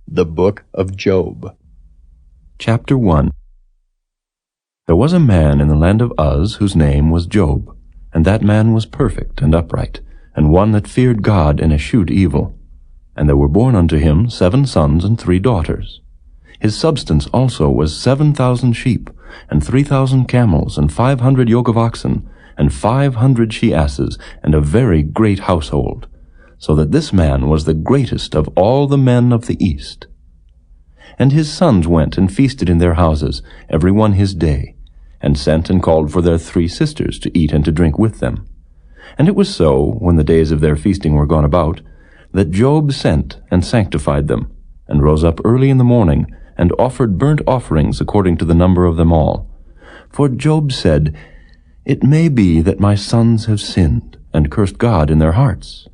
The Book of Job. Chapter 1. There was a man in the land of Uz whose name was Job, and that man was perfect and upright, and one that feared God and eschewed evil. And there were born unto him 7 sons and 3 daughters. His substance also was 7,000 sheep, and 3,000 camels, and 500 yoke of oxen, and 500 she-asses, and a very great household, so that this man was the greatest of all the men of the east. And his sons went and feasted in their houses, every one his day, and sent and called for their 3 sisters to eat and to drink with them. And it was so, when the days of their feasting were gone about, that Job sent and sanctified them, and rose up early in the morning, and offered burnt offerings according to the number of them all. For Job said, It may be that my sons have sinned, and cursed God in their hearts.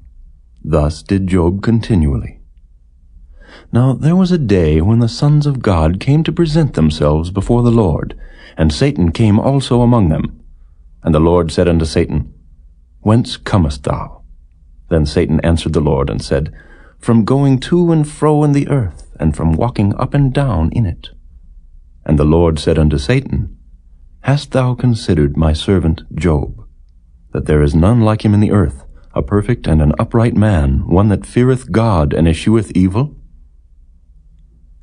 Thus did Job continually. Now there was a day when the sons of God came to present themselves before the Lord, and Satan came also among them. And the Lord said unto Satan, Whence comest thou? Then Satan answered the Lord, and said, From going to and fro in the earth, and from walking up and down in it. And the Lord said unto Satan, Hast thou considered my servant Job, that there is none like him in the earth, a perfect and an upright man, one that feareth God and escheweth evil?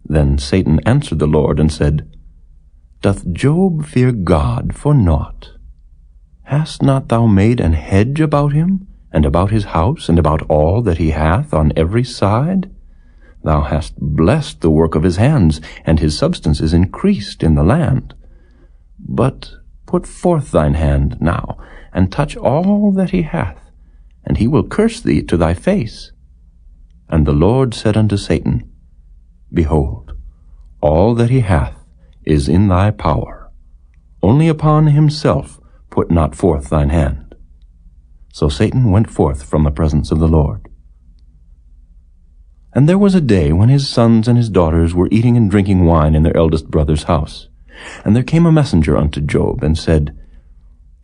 Then Satan answered the Lord, and said, Doth Job fear God for naught? Hast not thou made an hedge about him, and about his house, and about all that he hath on every side? Thou hast blessed the work of his hands, and his substance is increased in the land. But put forth thine hand now, and touch all that he hath, and he will curse thee to thy face. And the Lord said unto Satan, Behold, all that he hath is in thy power. Only upon himself put not forth thine hand. So Satan went forth from the presence of the Lord. And there was a day when his sons and his daughters were eating and drinking wine in their eldest brother's house. And there came a messenger unto Job, and said,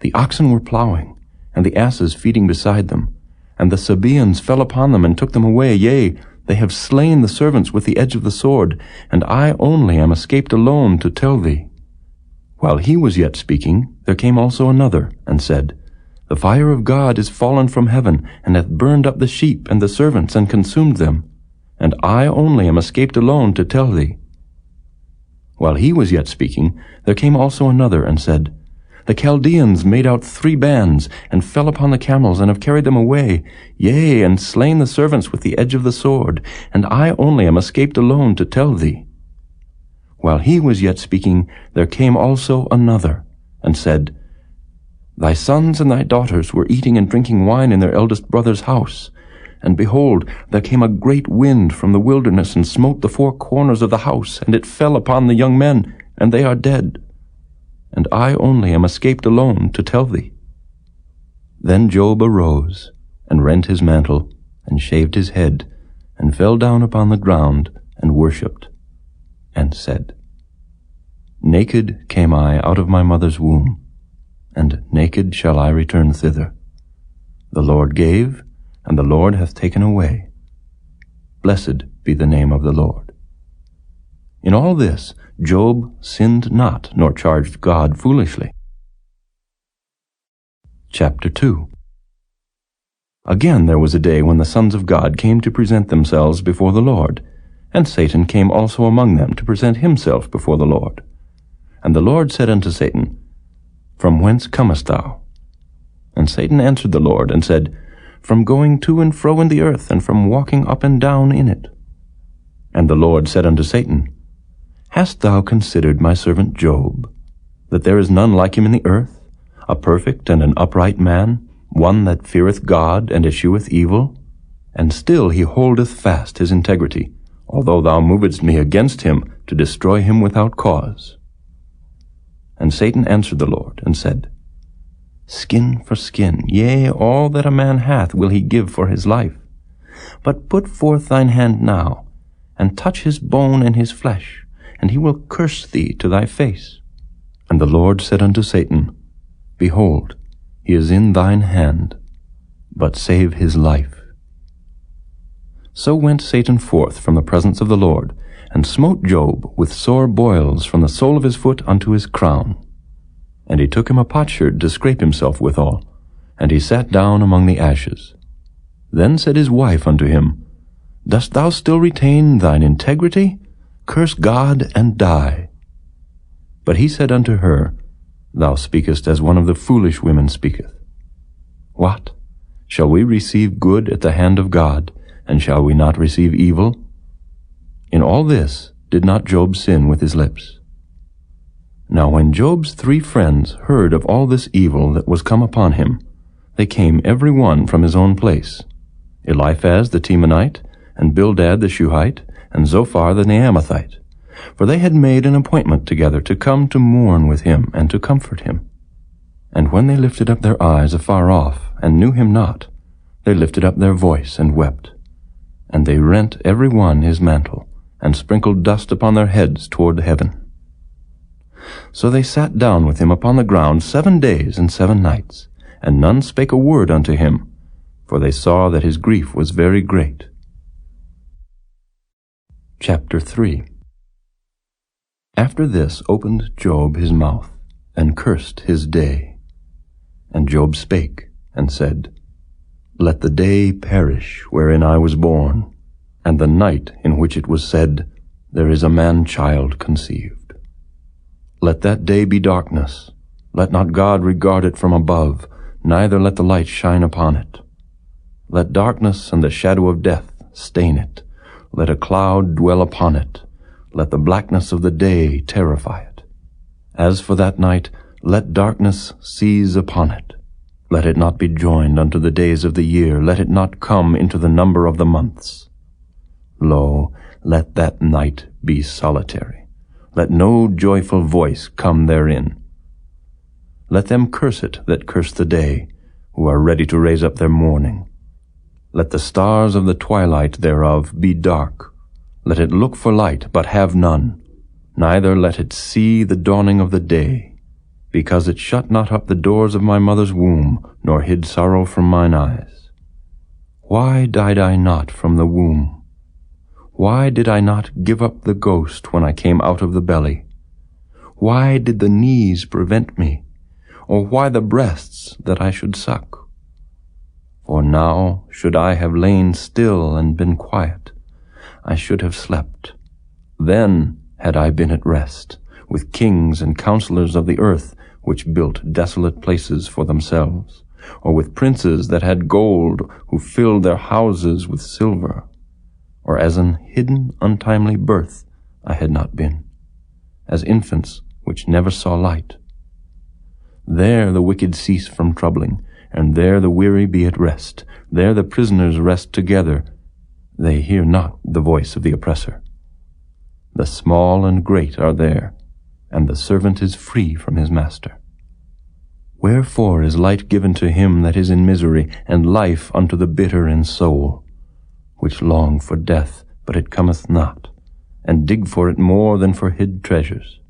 The oxen were plowing, and the asses feeding beside them, and the Sabaeans fell upon them and took them away. Yea, they have slain the servants with the edge of the sword, and I only am escaped alone to tell thee. While he was yet speaking, there came also another, and said, The fire of God is fallen from heaven, and hath burned up the sheep and the servants, and consumed them. And I only am escaped alone to tell thee. While he was yet speaking, there came also another, and said, The Chaldeans made out 3 bands, and fell upon the camels, and have carried them away, yea, and slain the servants with the edge of the sword, and I only am escaped alone to tell thee. While he was yet speaking, there came also another, and said, Thy sons and thy daughters were eating and drinking wine in their eldest brother's house. And behold, there came a great wind from the wilderness, and smote the 4 corners of the house, and it fell upon the young men, and they are dead. And I only am escaped alone to tell thee. Then Job arose, and rent his mantle, and shaved his head, and fell down upon the ground, and worshipped, and said, Naked came I out of my mother's womb, and naked shall I return thither. The Lord gave, and the Lord hath taken away. Blessed be the name of the Lord. In all this, Job sinned not, nor charged God foolishly. Chapter 2. Again there was a day when the sons of God came to present themselves before the Lord, and Satan came also among them to present himself before the Lord. And the Lord said unto Satan, From whence comest thou? And Satan answered the Lord, and said, From going to and fro in the earth, and from walking up and down in it. And the Lord said unto Satan, Hast thou considered my servant Job, that there is none like him in the earth, a perfect and an upright man, one that feareth God and escheweth evil? And still he holdeth fast his integrity, although thou movedst me against him to destroy him without cause. And Satan answered the Lord, and said, Skin for skin, yea, all that a man hath will he give for his life. But put forth thine hand now, and touch his bone and his flesh, and he will curse thee to thy face. And the Lord said unto Satan, Behold, he is in thine hand, but save his life. So went Satan forth from the presence of the Lord, and smote Job with sore boils from the sole of his foot unto his crown. And he took him a potsherd to scrape himself withal, and he sat down among the ashes. Then said his wife unto him, Dost thou still retain thine integrity? Curse God and die. But he said unto her, Thou speakest as one of the foolish women speaketh. What? Shall we receive good at the hand of God, and shall we not receive evil? In all this did not Job sin with his lips. Now when Job's 3 friends heard of all this evil that was come upon him, they came every one from his own place, Eliphaz the Temanite, and Bildad the Shuhite, and Zophar the Naamathite, for they had made an appointment together to come to mourn with him and to comfort him. And when they lifted up their eyes afar off, and knew him not, they lifted up their voice and wept. And they rent every one his mantle, and sprinkled dust upon their heads toward heaven. So they sat down with him upon the ground 7 days and 7 nights, and none spake a word unto him, for they saw that his grief was very great. Chapter 3. After this opened Job his mouth, and cursed his day. And Job spake, and said, Let the day perish wherein I was born, and the night in which it was said, There is a man-child conceived. Let that day be darkness. Let not God regard it from above, neither let the light shine upon it. Let darkness and the shadow of death stain it. Let a cloud dwell upon it. Let the blackness of the day terrify it. As for that night, let darkness seize upon it. Let it not be joined unto the days of the year. Let it not come into the number of the months. Lo, let that night be solitary. Let no joyful voice come therein. Let them curse it that curse the day, who are ready to raise up their mourning. Let the stars of the twilight thereof be dark. Let it look for light, but have none. Neither let it see the dawning of the day, because it shut not up the doors of my mother's womb, nor hid sorrow from mine eyes. Why died I not from the womb? Why did I not give up the ghost when I came out of the belly? Why did the knees prevent me, or why the breasts that I should suck? For now should I have lain still and been quiet, I should have slept. Then had I been at rest, with kings and counselors of the earth, which built desolate places for themselves, or with princes that had gold, who filled their houses with silver. Or as an hidden, untimely birth I had not been, as infants which never saw light. There the wicked cease from troubling, and there the weary be at rest. There the prisoners rest together. They hear not the voice of the oppressor. The small and great are there, and the servant is free from his master. Wherefore is light given to him that is in misery, and life unto the bitter in soul, which long for death, but it cometh not, and dig for it more than for hid treasures,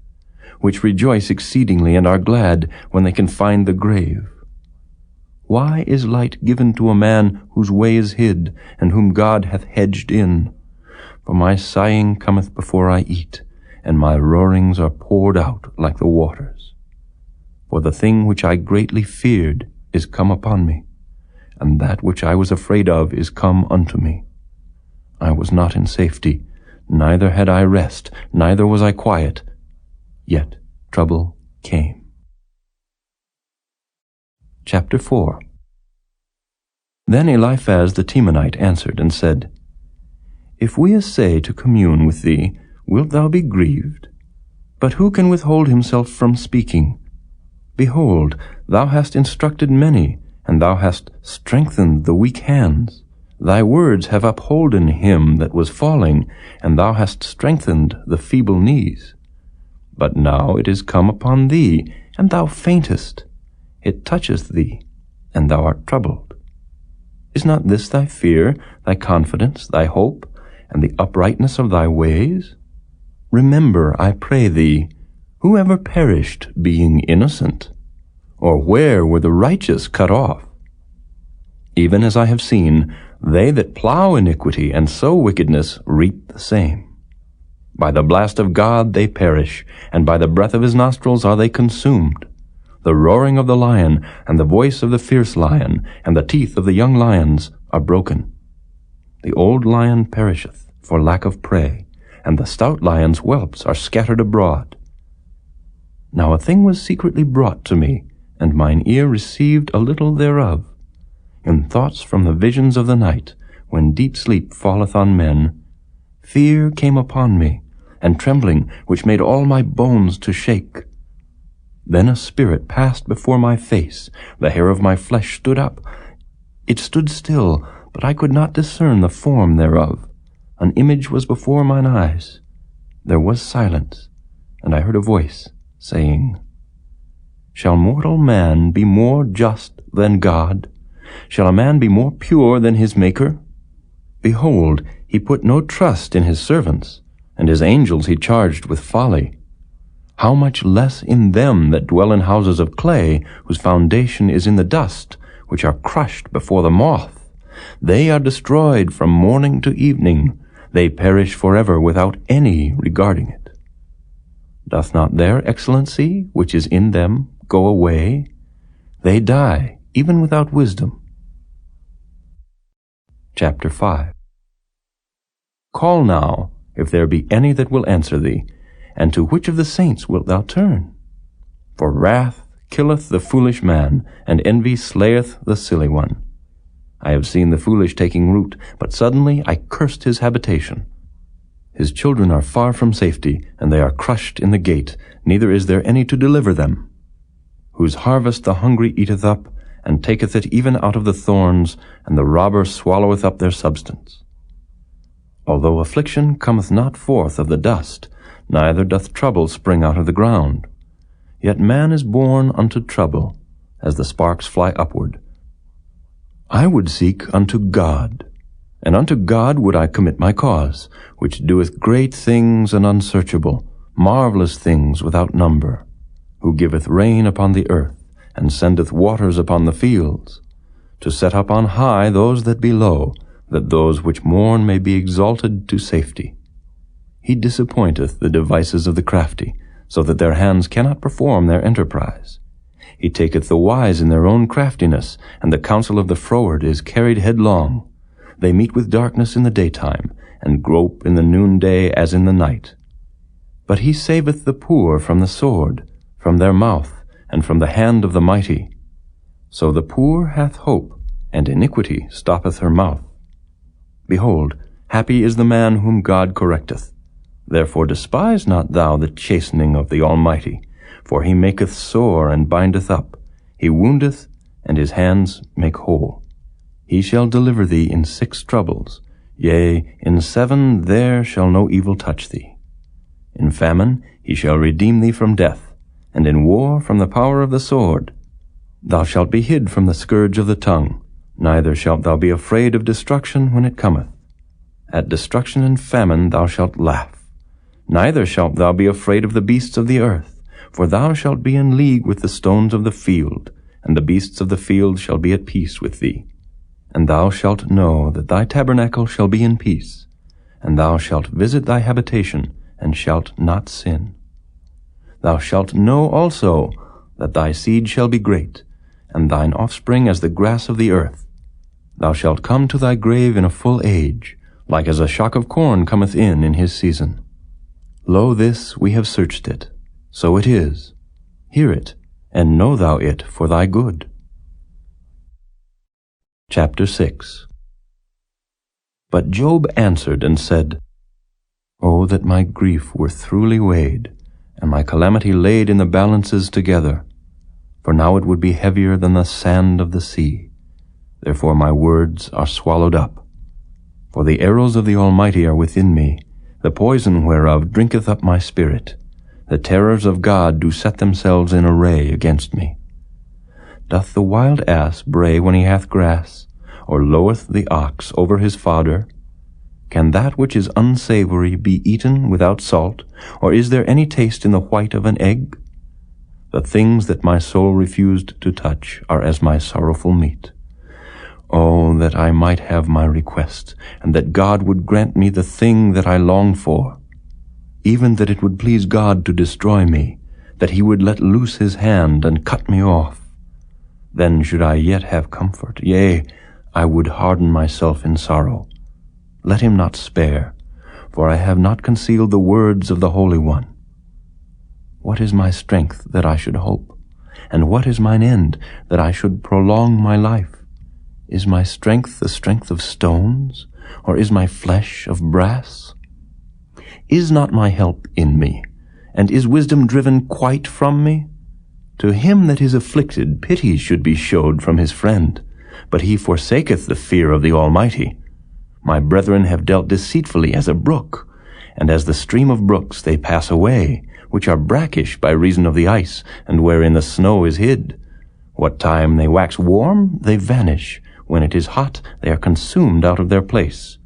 which rejoice exceedingly, and are glad when they can find the grave. Why is light given to a man whose way is hid, and whom God hath hedged in? For my sighing cometh before I eat, and my roarings are poured out like the waters. For the thing which I greatly feared is come upon me, and that which I was afraid of is come unto me. I was not in safety, neither had I rest, neither was I quiet, yet trouble came. Chapter 4. Then Eliphaz the Temanite answered and said, If we essay to commune with thee, wilt thou be grieved? But who can withhold himself from speaking? Behold, thou hast instructed many, and thou hast strengthened the weak hands. Thy words have upholden him that was falling, and thou hast strengthened the feeble knees. But now it is come upon thee, and thou faintest. It toucheth thee, and thou art troubled. Is not this thy fear, thy confidence, thy hope, and the uprightness of thy ways? Remember, I pray thee, who ever perished being innocent? Or where were the righteous cut off? Even as I have seen, They that plow iniquity and sow wickedness reap the same. By the blast of God they perish, and by the breath of his nostrils are they consumed. The roaring of the lion, and the voice of the fierce lion, and the teeth of the young lions are broken. The old lion perisheth for lack of prey, and the stout lion's whelps are scattered abroad. Now a thing was secretly brought to me, and mine ear received a little thereof. In thoughts from the visions of the night, when deep sleep falleth on men, fear came upon me, and trembling, which made all my bones to shake. Then a spirit passed before my face, the hair of my flesh stood up. It stood still, but I could not discern the form thereof. An image was before mine eyes. There was silence, and I heard a voice, saying, Shall mortal man be more just than God? Shall a man be more pure than his Maker? Behold, he put no trust in his servants, and his angels he charged with folly. How much less in them that dwell in houses of clay, whose foundation is in the dust, which are crushed before the moth? They are destroyed from morning to evening. They perish forever without any regarding it. Doth not their excellency, which is in them, go away? They die, even without wisdom. Chapter 5. Call now, if there be any that will answer thee, and to which of the saints wilt thou turn? For wrath killeth the foolish man, and envy slayeth the silly one. I have seen the foolish taking root, but suddenly I cursed his habitation. His children are far from safety, and they are crushed in the gate, neither is there any to deliver them. Whose harvest the hungry eateth up, and taketh it even out of the thorns, and the robber swalloweth up their substance. Although affliction cometh not forth of the dust, neither doth trouble spring out of the ground, yet man is born unto trouble, as the sparks fly upward. I would seek unto God, and unto God would I commit my cause, which doeth great things and unsearchable, marvelous things without number, who giveth rain upon the earth, and sendeth waters upon the fields, to set up on high those that be low, that those which mourn may be exalted to safety. He disappointeth the devices of the crafty, so that their hands cannot perform their enterprise. He taketh the wise in their own craftiness, and the counsel of the froward is carried headlong. They meet with darkness in the daytime, and grope in the noonday as in the night. But he saveth the poor from the sword, from their mouth, and from the hand of the mighty. So the poor hath hope, and iniquity stoppeth her mouth. Behold, happy is the man whom God correcteth. Therefore despise not thou the chastening of the Almighty, for he maketh sore and bindeth up. He woundeth, and his hands make whole. He shall deliver thee in 6 troubles. Yea, in 7 there shall no evil touch thee. In famine he shall redeem thee from death, and in war from the power of the sword. Thou shalt be hid from the scourge of the tongue, neither shalt thou be afraid of destruction when it cometh. At destruction and famine thou shalt laugh. Neither shalt thou be afraid of the beasts of the earth, for thou shalt be in league with the stones of the field, and the beasts of the field shall be at peace with thee. And thou shalt know that thy tabernacle shall be in peace, and thou shalt visit thy habitation, and shalt not sin. Thou shalt know also that thy seed shall be great, and thine offspring as the grass of the earth. Thou shalt come to thy grave in a full age, like as a shock of corn cometh in his season. Lo, this we have searched it, so it is. Hear it, and know thou it for thy good. Chapter 6. But Job answered and said, O that my grief were throughly weighed, and my calamity laid in the balances together, for now it would be heavier than the sand of the sea. Therefore my words are swallowed up. For the arrows of the Almighty are within me, the poison whereof drinketh up my spirit. The terrors of God do set themselves in array against me. Doth the wild ass bray when he hath grass, or loweth the ox over his fodder? Can that which is unsavory be eaten without salt, or is there any taste in the white of an egg? The things that my soul refused to touch are as my sorrowful meat. Oh, that I might have my request, and that God would grant me the thing that I long for, even that it would please God to destroy me, that he would let loose his hand and cut me off. Then should I yet have comfort, yea, I would harden myself in sorrow. Let him not spare, for I have not concealed the words of the Holy One. What is my strength that I should hope? And what is mine end that I should prolong my life? Is my strength the strength of stones, or is my flesh of brass? Is not my help in me, and is wisdom driven quite from me? To him that is afflicted pity should be showed from his friend, but he forsaketh the fear of the Almighty. My brethren have dealt deceitfully as a brook, and as the stream of brooks they pass away, which are brackish by reason of the ice, and wherein the snow is hid. What time they wax warm, they vanish. When it is hot, they are consumed out of their place.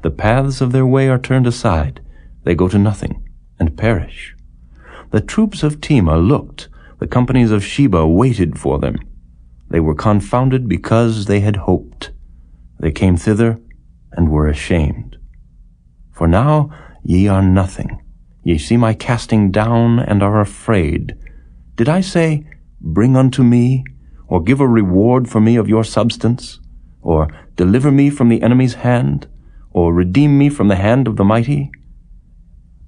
The paths of their way are turned aside. They go to nothing, and perish. The troops of Tema looked. The companies of Sheba waited for them. They were confounded because they had hoped. They came thither, and were ashamed. For now ye are nothing. Ye see my casting down, and are afraid. Did I say, Bring unto me, or give a reward for me of your substance, or deliver me from the enemy's hand, or redeem me from the hand of the mighty?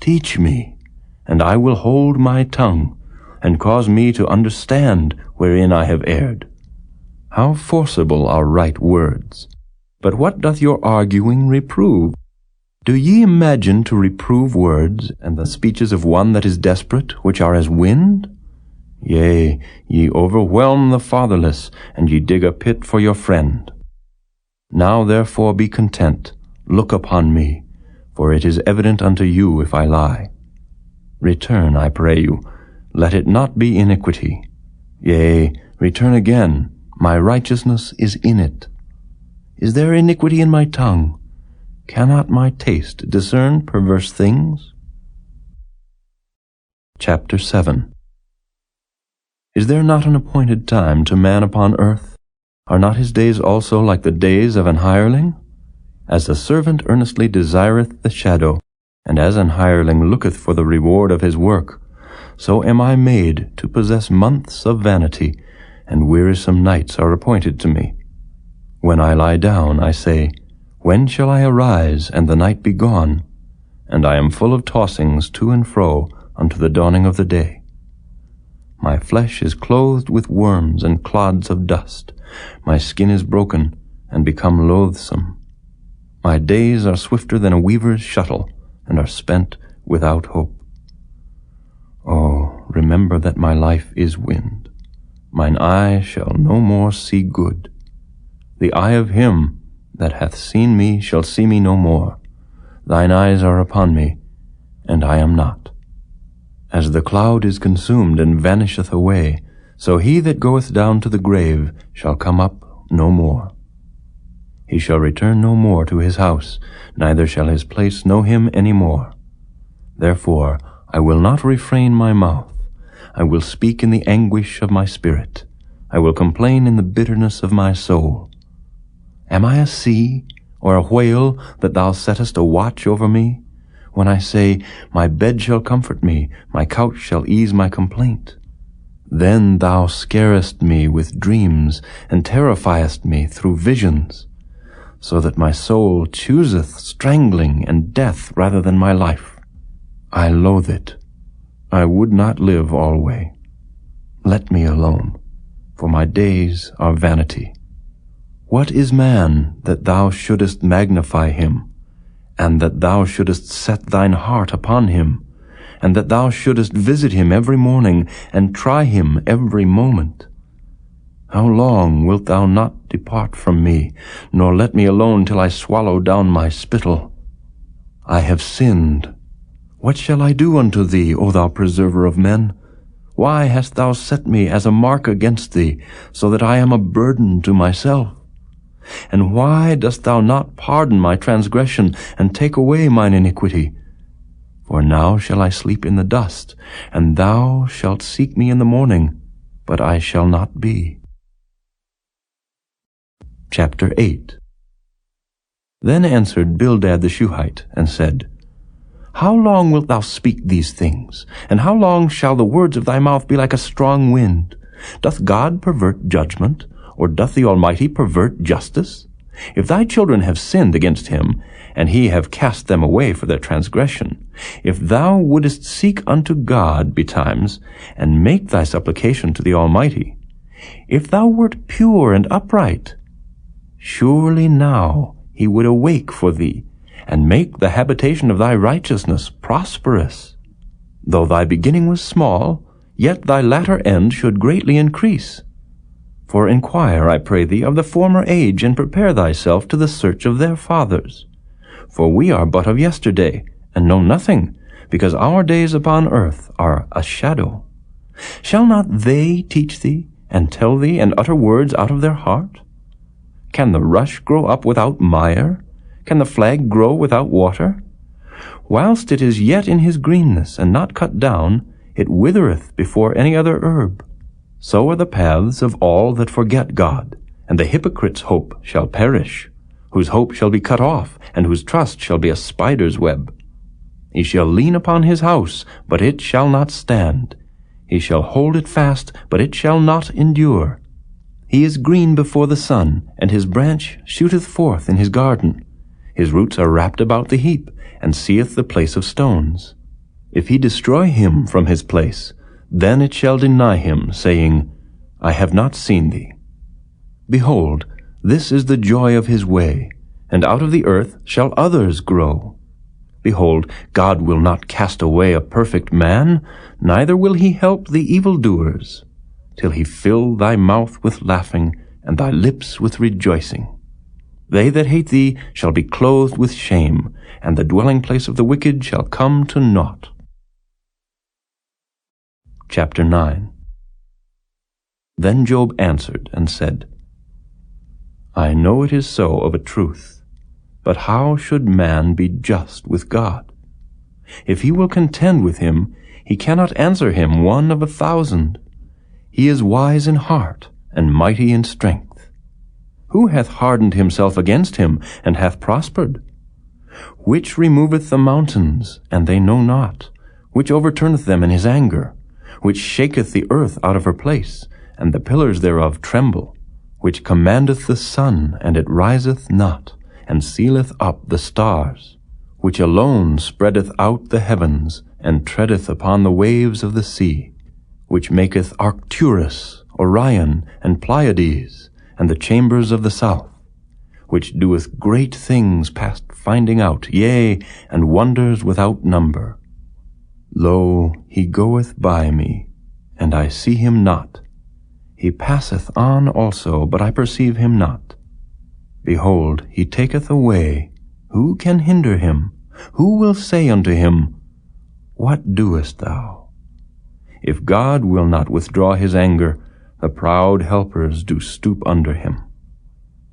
Teach me, and I will hold my tongue, and cause me to understand wherein I have erred. How forcible are right words! But what doth your arguing reprove? Do ye imagine to reprove words, and the speeches of one that is desperate, which are as wind? Yea, ye overwhelm the fatherless, and ye dig a pit for your friend. Now therefore be content, look upon me, for it is evident unto you if I lie. Return, I pray you, let it not be iniquity. Yea, return again, my righteousness is in it. Is there iniquity in my tongue? Cannot my taste discern perverse things? Chapter 7. Is there not an appointed time to man upon earth? Are not his days also like the days of an hireling? As the servant earnestly desireth the shadow, and as an hireling looketh for the reward of his work, so am I made to possess months of vanity, and wearisome nights are appointed to me. When I lie down, I say, When shall I arise, and the night be gone? And I am full of tossings to and fro unto the dawning of the day. My flesh is clothed with worms and clods of dust. My skin is broken and become loathsome. My days are swifter than a weaver's shuttle, and are spent without hope. Oh, remember that my life is wind. Mine eye shall no more see good. The eye of him that hath seen me shall see me no more. Thine eyes are upon me, and I am not. As the cloud is consumed and vanisheth away, so he that goeth down to the grave shall come up no more. He shall return no more to his house, neither shall his place know him any more. Therefore I will not refrain my mouth. I will speak in the anguish of my spirit. I will complain in the bitterness of my soul. Am I a sea or a whale that thou settest a watch over me? When I say, My bed shall comfort me, my couch shall ease my complaint. Then thou scarest me with dreams, and terrifiest me through visions, so that my soul chooseth strangling and death rather than my life. I loathe it. I would not live alway. Let me alone, for my days are vanity. What is man that thou shouldest magnify him, and that thou shouldest set thine heart upon him, and that thou shouldest visit him every morning, and try him every moment? How long wilt thou not depart from me, nor let me alone till I swallow down my spittle? I have sinned. What shall I do unto thee, O thou preserver of men? Why hast thou set me as a mark against thee, so that I am a burden to myself? And why dost thou not pardon my transgression, and take away mine iniquity? For now shall I sleep in the dust, and thou shalt seek me in the morning, but I shall not be. Chapter 8. Then answered Bildad the Shuhite, and said, How long wilt thou speak these things? And how long shall the words of thy mouth be like a strong wind? Doth God pervert judgment, or doth the Almighty pervert justice? If thy children have sinned against him, and he have cast them away for their transgression, if thou wouldest seek unto God betimes, and make thy supplication to the Almighty, if thou wert pure and upright, surely now he would awake for thee, and make the habitation of thy righteousness prosperous. Though thy beginning was small, yet thy latter end should greatly increase. For inquire, I pray thee, of the former age, and prepare thyself to the search of their fathers. For we are but of yesterday, and know nothing, because our days upon earth are a shadow. Shall not they teach thee, and tell thee, and utter words out of their heart? Can the rush grow up without mire? Can the flag grow without water? Whilst it is yet in his greenness, and not cut down, it withereth before any other herb. So are the paths of all that forget God, and the hypocrite's hope shall perish, whose hope shall be cut off, and whose trust shall be a spider's web. He shall lean upon his house, but it shall not stand. He shall hold it fast, but it shall not endure. He is green before the sun, and his branch shooteth forth in his garden. His roots are wrapped about the heap, and seeth the place of stones. If he destroy him from his place, then it shall deny him, saying, I have not seen thee. Behold, this is the joy of his way, and out of the earth shall others grow. Behold, God will not cast away a perfect man, neither will he help the evildoers, till he fill thy mouth with laughing, and thy lips with rejoicing. They that hate thee shall be clothed with shame, and the dwelling place of the wicked shall come to naught. Chapter 9. Then Job answered and said, I know it is so of a truth, but how should man be just with God? If he will contend with him, he cannot answer him 1 of 1,000. He is wise in heart, and mighty in strength. Who hath hardened himself against him, and hath prospered? Which removeth the mountains, and they know not? Which overturneth them in his anger? Which shaketh the earth out of her place, and the pillars thereof tremble? Which commandeth the sun, and it riseth not, and sealeth up the stars? Which alone spreadeth out the heavens, and treadeth upon the waves of the sea? Which maketh Arcturus, Orion, and Pleiades, and the chambers of the south? Which doeth great things past finding out, yea, and wonders without number? Lo, he goeth by me, and I see him not. He passeth on also, but I perceive him not. Behold, he taketh away. Who can hinder him? Who will say unto him, What doest thou? If God will not withdraw his anger, the proud helpers do stoop under him.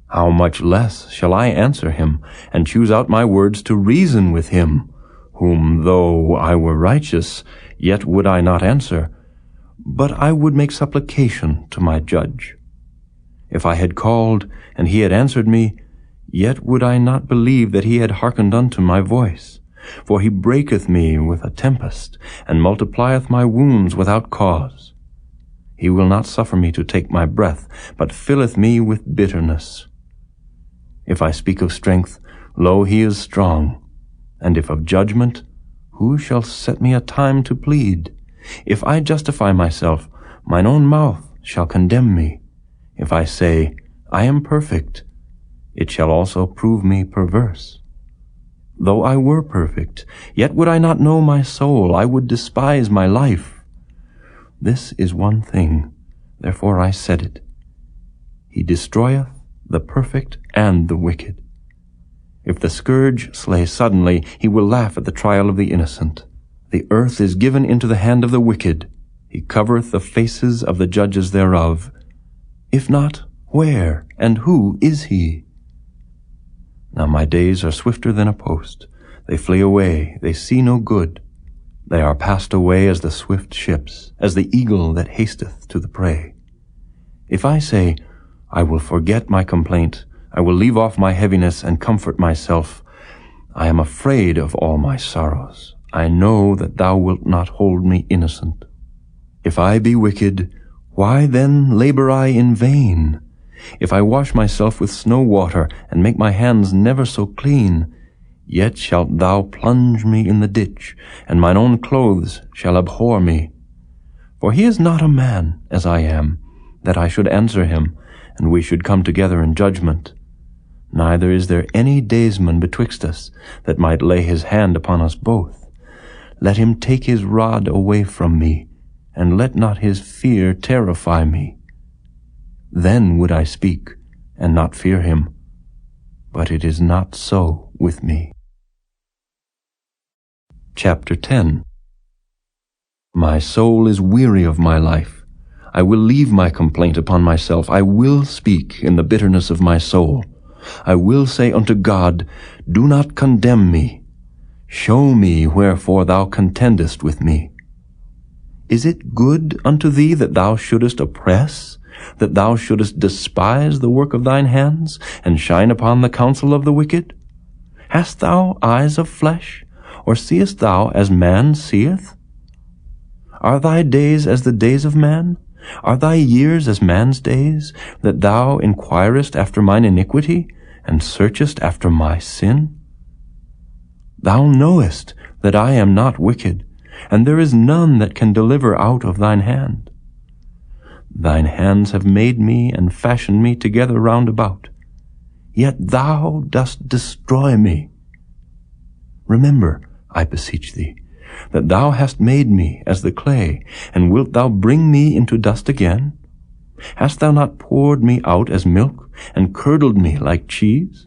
How much less shall I answer him, and choose out my words to reason with him, whom though I were righteous, yet would I not answer, but I would make supplication to my judge. If I had called, and he had answered me, yet would I not believe that he had hearkened unto my voice. For he breaketh me with a tempest, and multiplieth my wounds without cause. He will not suffer me to take my breath, but filleth me with bitterness. If I speak of strength, lo, he is strong. And if of judgment, who shall set me a time to plead? If I justify myself, mine own mouth shall condemn me. If I say, I am perfect, it shall also prove me perverse. Though I were perfect, yet would I not know my soul, I would despise my life. This is one thing, therefore I said it. He destroyeth the perfect and the wicked. If the scourge slay suddenly, he will laugh at the trial of the innocent. The earth is given into the hand of the wicked. He covereth the faces of the judges thereof. If not, where and who is he? Now my days are swifter than a post. They flee away, they see no good. They are passed away as the swift ships, as the eagle that hasteth to the prey. If I say, I will forget my complaint. I will leave off my heaviness and comfort myself. I am afraid of all my sorrows. I know that thou wilt not hold me innocent. If I be wicked, why then labor I in vain? If I wash myself with snow water, and make my hands never so clean, yet shalt thou plunge me in the ditch, and mine own clothes shall abhor me. For he is not a man, as I am, that I should answer him, and we should come together in judgment. Neither is there any daysman betwixt us, that might lay his hand upon us both. Let him take his rod away from me, and let not his fear terrify me. Then would I speak, and not fear him. But it is not so with me. Chapter 10. My soul is weary of my life. I will leave my complaint upon myself. I will speak in the bitterness of my soul. I will say unto God, do not condemn me. Show me wherefore thou contendest with me. Is it good unto thee that thou shouldest oppress, that thou shouldest despise the work of thine hands, and shine upon the counsel of the wicked? Hast thou eyes of flesh, or seest thou as man seeth? Are thy days as the days of man? Are thy years as man's days, that thou inquirest after mine iniquity, and searchest after my sin? Thou knowest that I am not wicked, and there is none that can deliver out of thine hand. Thine hands have made me and fashioned me together round about, yet thou dost destroy me. Remember, I beseech thee, that thou hast made me as the clay, and wilt thou bring me into dust again? Hast thou not poured me out as milk, and curdled me like cheese?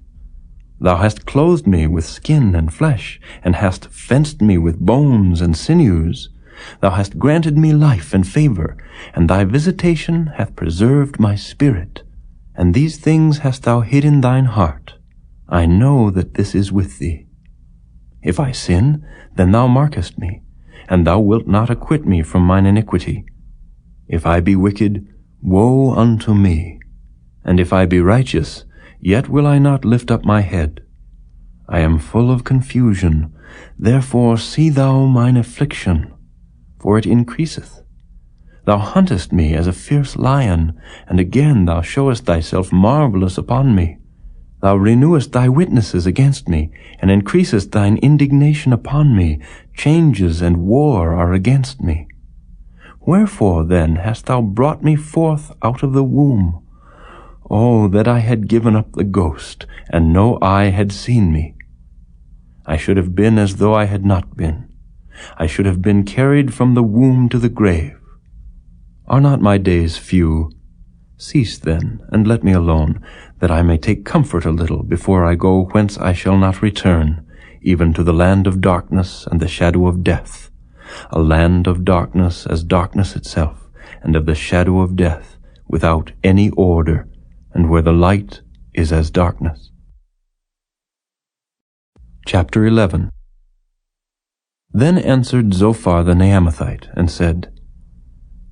Thou hast clothed me with skin and flesh, and hast fenced me with bones and sinews. Thou hast granted me life and favor, and thy visitation hath preserved my spirit. And these things hast thou hid in thine heart. I know that this is with thee. If I sin, then thou markest me, and thou wilt not acquit me from mine iniquity. If I be wicked, woe unto me. And if I be righteous, yet will I not lift up my head. I am full of confusion, therefore see thou mine affliction, for it increaseth. Thou huntest me as a fierce lion, and again thou showest thyself marvelous upon me. Thou renewest thy witnesses against me, and increasest thine indignation upon me. Changes and war are against me. Wherefore then hast thou brought me forth out of the womb? Oh, that I had given up the ghost, and no eye had seen me. I should have been as though I had not been. I should have been carried from the womb to the grave. Are not my days few? Cease then, and let me alone, that I may take comfort a little before I go whence I shall not return, even to the land of darkness and the shadow of death, a land of darkness as darkness itself, and of the shadow of death, without any order, and where the light is as darkness. Chapter 11. Then answered Zophar the Naamathite, and said,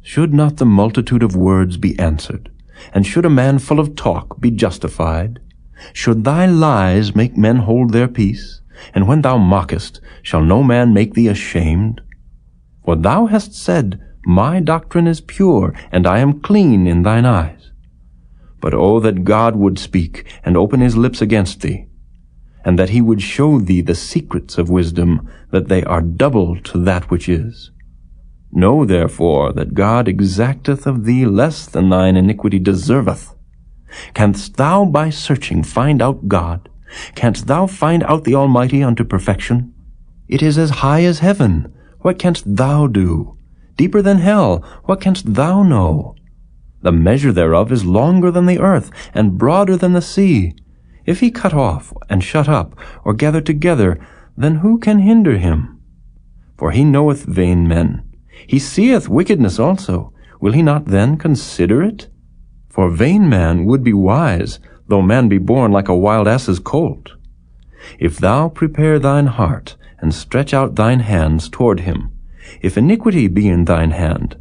Should not the multitude of words be answered? And should a man full of talk be justified? Should thy lies make men hold their peace? And when thou mockest, shall no man make thee ashamed? For thou hast said, My doctrine is pure, and I am clean in thine eyes. But oh, that God would speak, and open his lips against thee, and that he would show thee the secrets of wisdom, that they are double to that which is. Know therefore that God exacteth of thee less than thine iniquity deserveth. Canst thou by searching find out God? Canst thou find out the Almighty unto perfection? It is as high as heaven. What canst thou do? Deeper than hell. What canst thou know? The measure thereof is longer than the earth, and broader than the sea. If he cut off, and shut up, or gather together, then who can hinder him? For he knoweth vain men. He seeth wickedness also. Will he not then consider it? For vain man would be wise, though man be born like a wild ass's colt. If thou prepare thine heart, and stretch out thine hands toward him, if iniquity be in thine hand,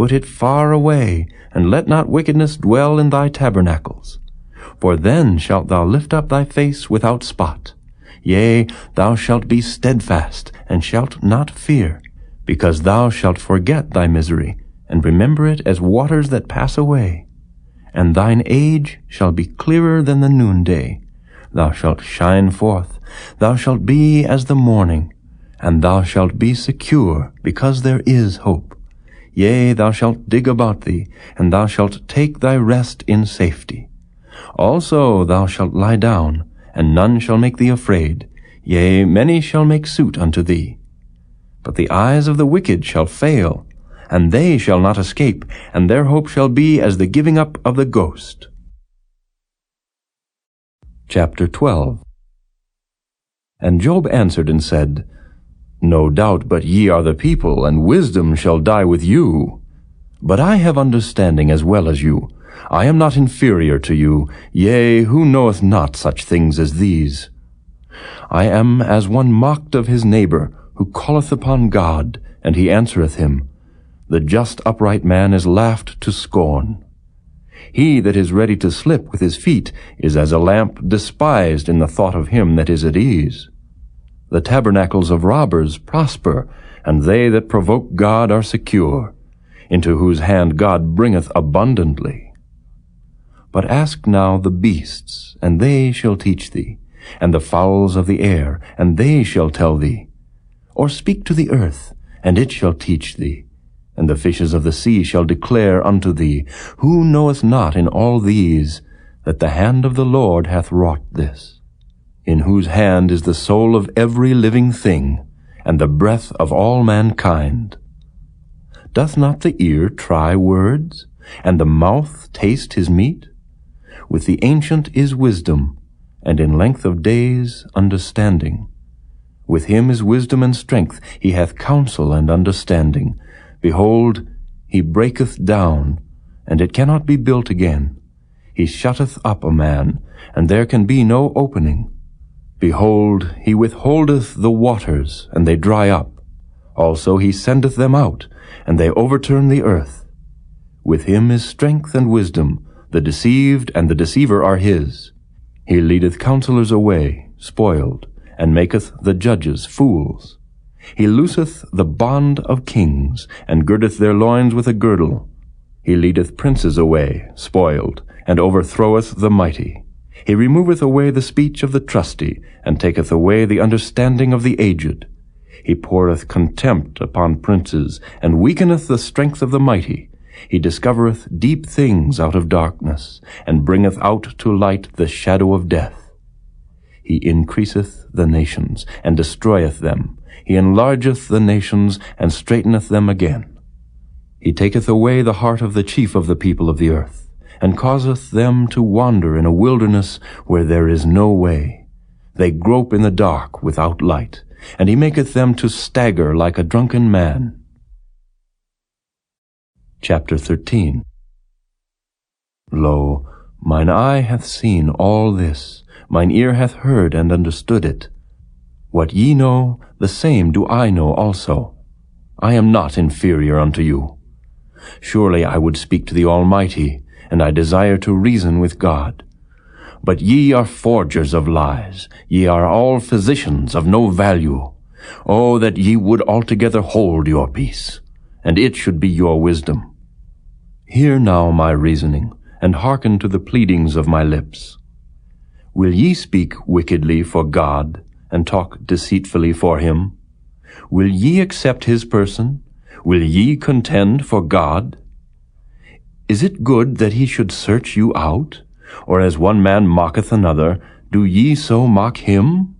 put it far away, and let not wickedness dwell in thy tabernacles. For then shalt thou lift up thy face without spot. Yea, thou shalt be steadfast, and shalt not fear, because thou shalt forget thy misery, and remember it as waters that pass away. And thine age shall be clearer than the noonday. Thou shalt shine forth, thou shalt be as the morning, and thou shalt be secure, because there is hope. Yea, thou shalt dig about thee, and thou shalt take thy rest in safety. Also thou shalt lie down, and none shall make thee afraid. Yea, many shall make suit unto thee. But the eyes of the wicked shall fail, and they shall not escape, and their hope shall be as the giving up of the ghost. Chapter 12. And Job answered and said, No doubt but ye are the people, and wisdom shall die with you. But I have understanding as well as you. I am not inferior to you. Yea, who knoweth not such things as these? I am as one mocked of his neighbor, who calleth upon God, and he answereth him. The just upright man is laughed to scorn. He that is ready to slip with his feet is as a lamp despised in the thought of him that is at ease. The tabernacles of robbers prosper, and they that provoke God are secure, into whose hand God bringeth abundantly. But ask now the beasts, and they shall teach thee, and the fowls of the air, and they shall tell thee. Or speak to the earth, and it shall teach thee, and the fishes of the sea shall declare unto thee. Who knoweth not in all these that the hand of the Lord hath wrought this? In whose hand is the soul of every living thing, and the breath of all mankind? Doth not the ear try words, and the mouth taste his meat? With the ancient is wisdom, and in length of days understanding. With him is wisdom and strength, he hath counsel and understanding. Behold, he breaketh down, and it cannot be built again. He shutteth up a man, and there can be no opening. Behold, he withholdeth the waters, and they dry up. Also he sendeth them out, and they overturn the earth. With him is strength and wisdom. The deceived and the deceiver are his. He leadeth counselors away, spoiled, and maketh the judges fools. He looseth the bond of kings, and girdeth their loins with a girdle. He leadeth princes away, spoiled, and overthroweth the mighty. He removeth away the speech of the trusty, and taketh away the understanding of the aged. He poureth contempt upon princes, and weakeneth the strength of the mighty. He discovereth deep things out of darkness, and bringeth out to light the shadow of death. He increaseth the nations, and destroyeth them. He enlargeth the nations, and straighteneth them again. He taketh away the heart of the chief of the people of the earth, and causeth them to wander in a wilderness where there is no way. They grope in the dark without light, and he maketh them to stagger like a drunken man. Chapter 13. Lo, mine eye hath seen all this, mine ear hath heard and understood it. What ye know, the same do I know also. I am not inferior unto you. Surely I would speak to the Almighty, and I desire to reason with God. But ye are forgers of lies, ye are all physicians of no value. Oh, that ye would altogether hold your peace, and it should be your wisdom. Hear now my reasoning, and hearken to the pleadings of my lips. Will ye speak wickedly for God, and talk deceitfully for him? Will ye accept his person? Will ye contend for God? Is it good that he should search you out? Or as one man mocketh another, do ye so mock him?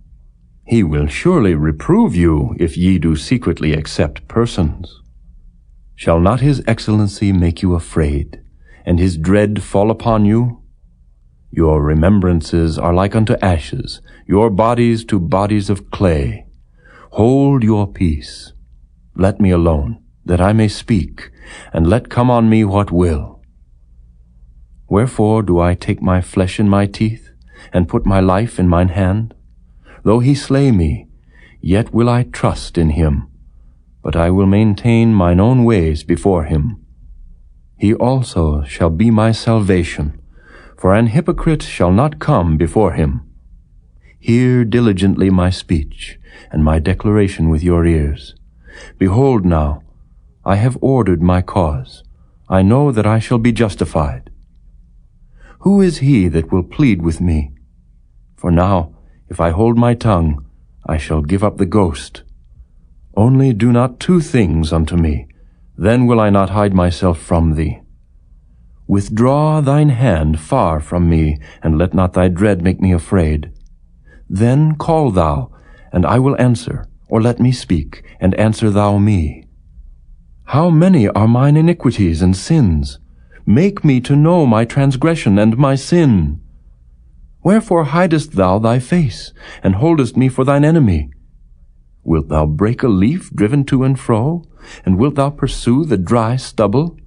He will surely reprove you, if ye do secretly accept persons. Shall not his excellency make you afraid, and his dread fall upon you? Your remembrances are like unto ashes, your bodies to bodies of clay. Hold your peace. Let me alone, that I may speak, and let come on me what will. Wherefore do I take my flesh in my teeth, and put my life in mine hand? Though he slay me, yet will I trust in him. But I will maintain mine own ways before him. he also shall be my salvation, for an hypocrite shall not come before him. Hear diligently my speech, and my declaration with your ears. Behold now, I have ordered my cause. I know that I shall be justified. Who is he that will plead with me? For now, if I hold my tongue, I shall give up the ghost. Only do not two things unto me, then will I not hide myself from thee. Withdraw thine hand far from me, and let not thy dread make me afraid. Then call thou, and I will answer, or let me speak, and answer thou me. How many are mine iniquities and sins? Make me to know my transgression and my sin. Wherefore hidest thou thy face, and holdest me for thine enemy? Wilt thou break a leaf driven to and fro, and wilt thou pursue the dry stubble?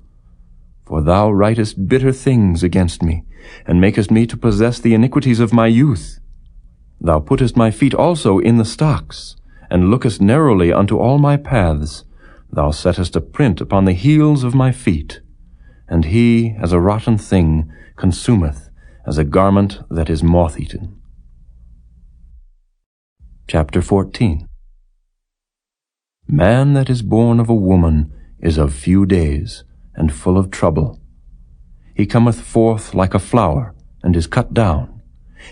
For thou writest bitter things against me, and makest me to possess the iniquities of my youth. Thou puttest my feet also in the stocks, and lookest narrowly unto all my paths. Thou settest a print upon the heels of my feet. And he, as a rotten thing, consumeth, as a garment that is moth-eaten. Chapter 14. Man that is born of a woman is of few days, and full of trouble. He cometh forth like a flower, and is cut down.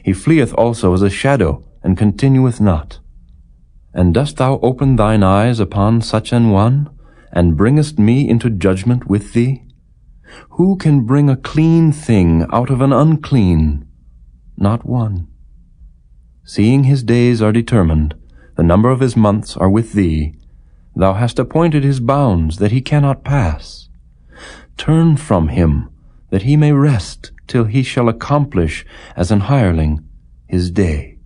He fleeth also as a shadow, and continueth not. And dost thou open thine eyes upon such an one, and bringest me into judgment with thee? Who can bring a clean thing out of an unclean? Not one. Seeing his days are determined, the number of his months are with thee, thou hast appointed his bounds that he cannot pass. Turn from him, that he may rest till he shall accomplish, as an hireling, his day.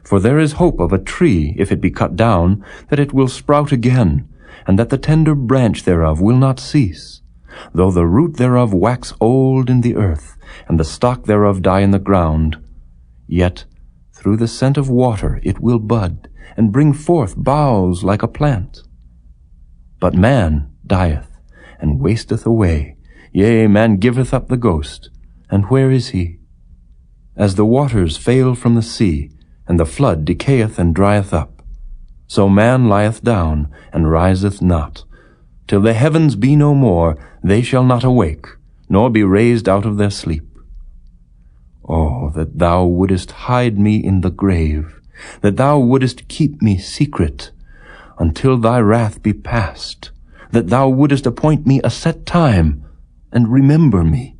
For there is hope of a tree, if it be cut down, that it will sprout again, and that the tender branch thereof will not cease. Though the root thereof wax old in the earth, and the stock thereof die in the ground, yet through the scent of water it will bud, and bring forth boughs like a plant. But man dieth, and wasteth away. Yea, man giveth up the ghost, and where is he? As the waters fail from the sea, and the flood decayeth and drieth up, so man lieth down, and riseth not. Till the heavens be no more, they shall not awake, nor be raised out of their sleep. Oh, that thou wouldest hide me in the grave, that thou wouldest keep me secret, until thy wrath be past, that thou wouldest appoint me a set time, and remember me.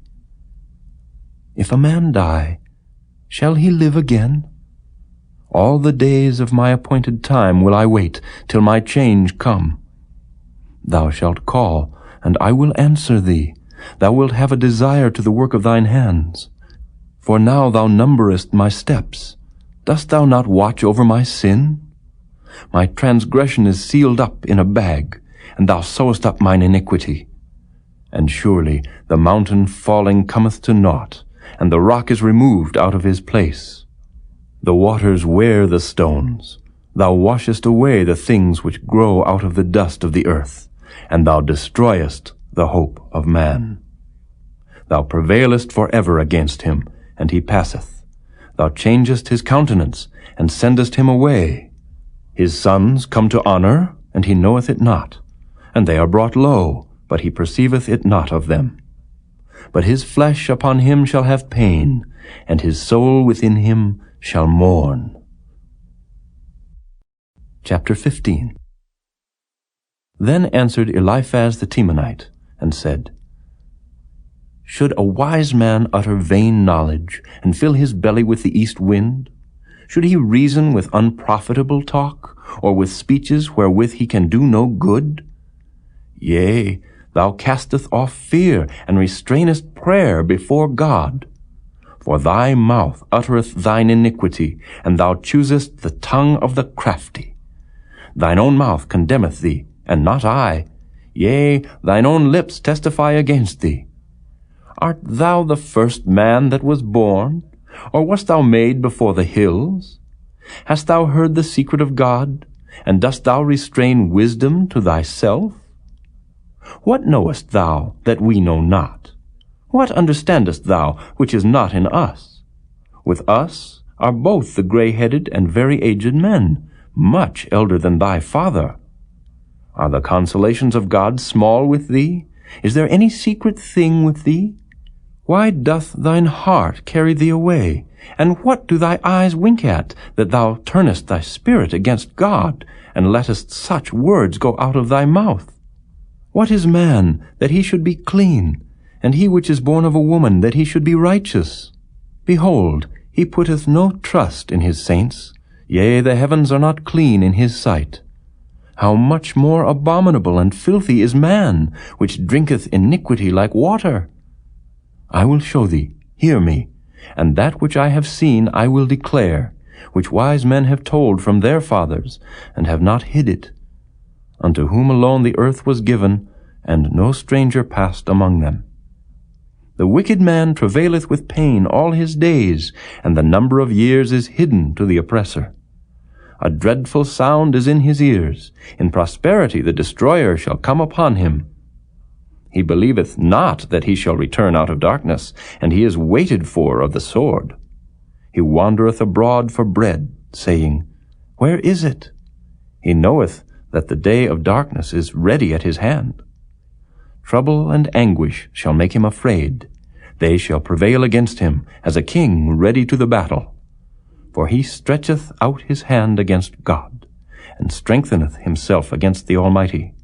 If a man die, shall he live again? All the days of my appointed time will I wait, till my change come. Thou shalt call, and I will answer thee. Thou wilt have a desire to the work of thine hands. For now thou numberest my steps. Dost thou not watch over my sin? My transgression is sealed up in a bag, and thou sewest up mine iniquity. And surely the mountain falling cometh to naught, and the rock is removed out of his place. The waters wear the stones. Thou washest away the things which grow out of the dust of the earth, and thou destroyest the hope of man. Thou prevailest for ever against him, and he passeth. Thou changest his countenance, and sendest him away. His sons come to honor, and he knoweth it not, and they are brought low, but he perceiveth it not of them. But his flesh upon him shall have pain, and his soul within him shall mourn. Chapter 15. Then answered Eliphaz the Temanite, and said, Should a wise man utter vain knowledge, and fill his belly with the east wind? Should he reason with unprofitable talk, or with speeches wherewith he can do no good? Yea, thou casteth off fear, and restrainest prayer before God. For thy mouth uttereth thine iniquity, and thou choosest the tongue of the crafty. Thine own mouth condemneth thee, and not I. Yea, thine own lips testify against thee. Art thou the first man that was born? Or wast thou made before the hills? Hast thou heard the secret of God? And dost thou restrain wisdom to thyself? What knowest thou that we know not? What understandest thou which is not in us? With us are both the gray-headed and very aged men, much elder than thy father. Are the consolations of God small with thee? Is there any secret thing with thee? Why doth thine heart carry thee away? And what do thy eyes wink at, that thou turnest thy spirit against God, and lettest such words go out of thy mouth? What is man, that he should be clean, and he which is born of a woman, that he should be righteous? Behold, he putteth no trust in his saints, yea, the heavens are not clean in his sight. How much more abominable and filthy is man, which drinketh iniquity like water? I will show thee, hear me, and that which I have seen I will declare, which wise men have told from their fathers, and have not hid it, unto whom alone the earth was given, and no stranger passed among them. The wicked man travaileth with pain all his days, and the number of years is hidden to the oppressor. A dreadful sound is in his ears. In prosperity the destroyer shall come upon him. He believeth not that he shall return out of darkness, and he is waited for of the sword. He wandereth abroad for bread, saying, Where is it? He knoweth that the day of darkness is ready at his hand. Trouble and anguish shall make him afraid. They shall prevail against him, as a king ready to the battle. For he stretcheth out his hand against God, and strengtheneth himself against the Almighty.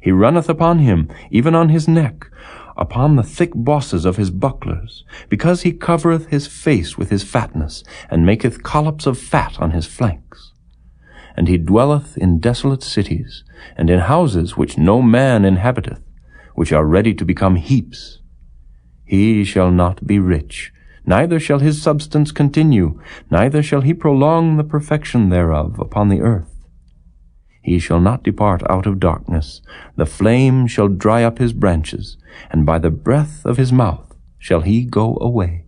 He runneth upon him, even on his neck, upon the thick bosses of his bucklers, because he covereth his face with his fatness, and maketh collops of fat on his flanks. And he dwelleth in desolate cities, and in houses which no man inhabiteth, which are ready to become heaps. He shall not be rich, neither shall his substance continue, neither shall he prolong the perfection thereof upon the earth. He shall not depart out of darkness, the flame shall dry up his branches, and by the breath of his mouth shall he go away.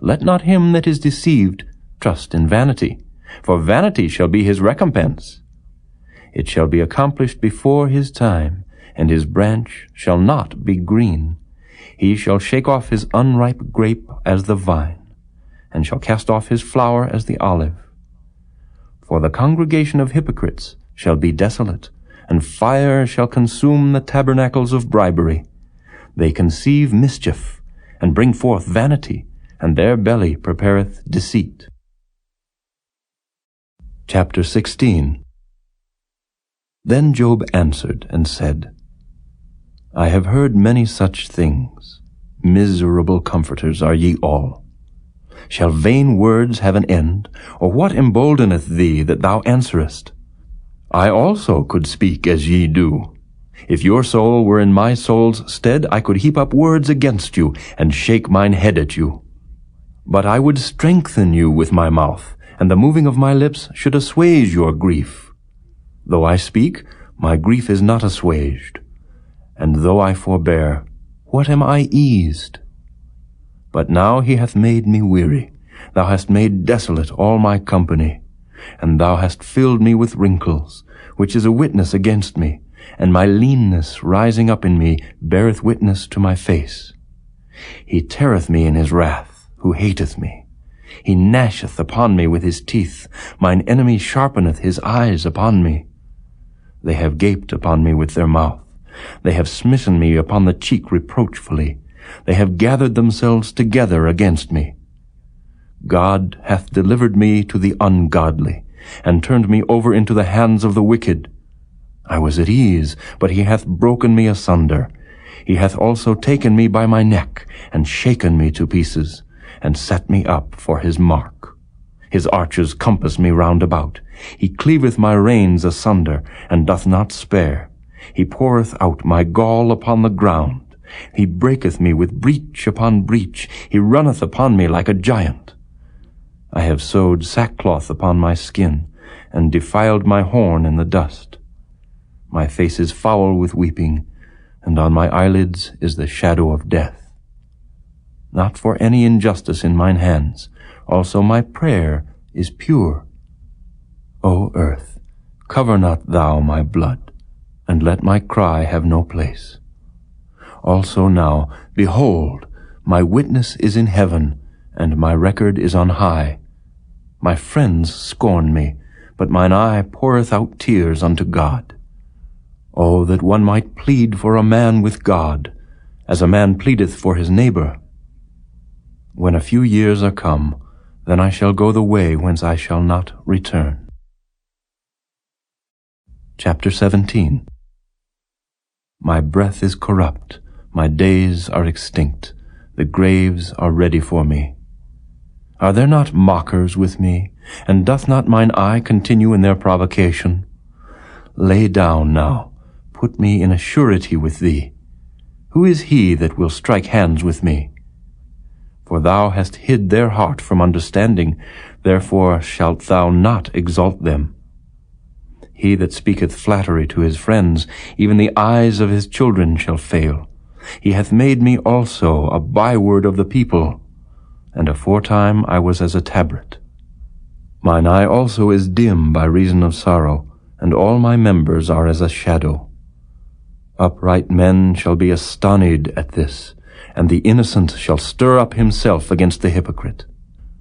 Let not him that is deceived trust in vanity, for vanity shall be his recompense. It shall be accomplished before his time, and his branch shall not be green. He shall shake off his unripe grape as the vine, and shall cast off his flower as the olive. For the congregation of hypocrites shall be desolate, and fire shall consume the tabernacles of bribery. They conceive mischief, and bring forth vanity, and their belly prepareth deceit. Chapter 16. Then Job answered and said, I have heard many such things. Miserable comforters are ye all. Shall vain words have an end, or what emboldeneth thee that thou answerest? I also could speak as ye do. If your soul were in my soul's stead, I could heap up words against you, and shake mine head at you. But I would strengthen you with my mouth, and the moving of my lips should assuage your grief. Though I speak, my grief is not assuaged, and though I forbear, what am I eased? But now he hath made me weary. Thou hast made desolate all my company, and thou hast filled me with wrinkles, which is a witness against me, and my leanness rising up in me beareth witness to my face. He teareth me in his wrath, who hateth me. He gnasheth upon me with his teeth. Mine enemy sharpeneth his eyes upon me. They have gaped upon me with their mouth. They have smitten me upon the cheek reproachfully. They have gathered themselves together against me. God hath delivered me to the ungodly, and turned me over into the hands of the wicked. I was at ease, but he hath broken me asunder. He hath also taken me by my neck, and shaken me to pieces, and set me up for his mark. His archers compass me round about. He cleaveth my reins asunder, and doth not spare. He poureth out my gall upon the ground. He breaketh me with breach upon breach. He runneth upon me like a giant. I have sewed sackcloth upon my skin, and defiled my horn in the dust. My face is foul with weeping, and on my eyelids is the shadow of death. Not for any injustice in mine hands, also my prayer is pure. O earth, cover not thou my blood. and let my cry have no place. Also now, behold, my witness is in heaven, and my record is on high. My friends scorn me, but mine eye poureth out tears unto God. Oh, that one might plead for a man with God, as a man pleadeth for his neighbor. When a few years are come, then I shall go the way whence I shall not return. Chapter 17. My breath is corrupt, my days are extinct, the graves are ready for me. Are there not mockers with me, and doth not mine eye continue in their provocation? Lay down now, put me in a surety with thee. Who is he that will strike hands with me? For thou hast hid their heart from understanding, therefore shalt thou not exalt them. He that speaketh flattery to his friends, even the eyes of his children shall fail. He hath made me also a byword of the people, and aforetime I was as a tabret. Mine eye also is dim by reason of sorrow, and all my members are as a shadow. Upright men shall be astonied at this, and the innocent shall stir up himself against the hypocrite.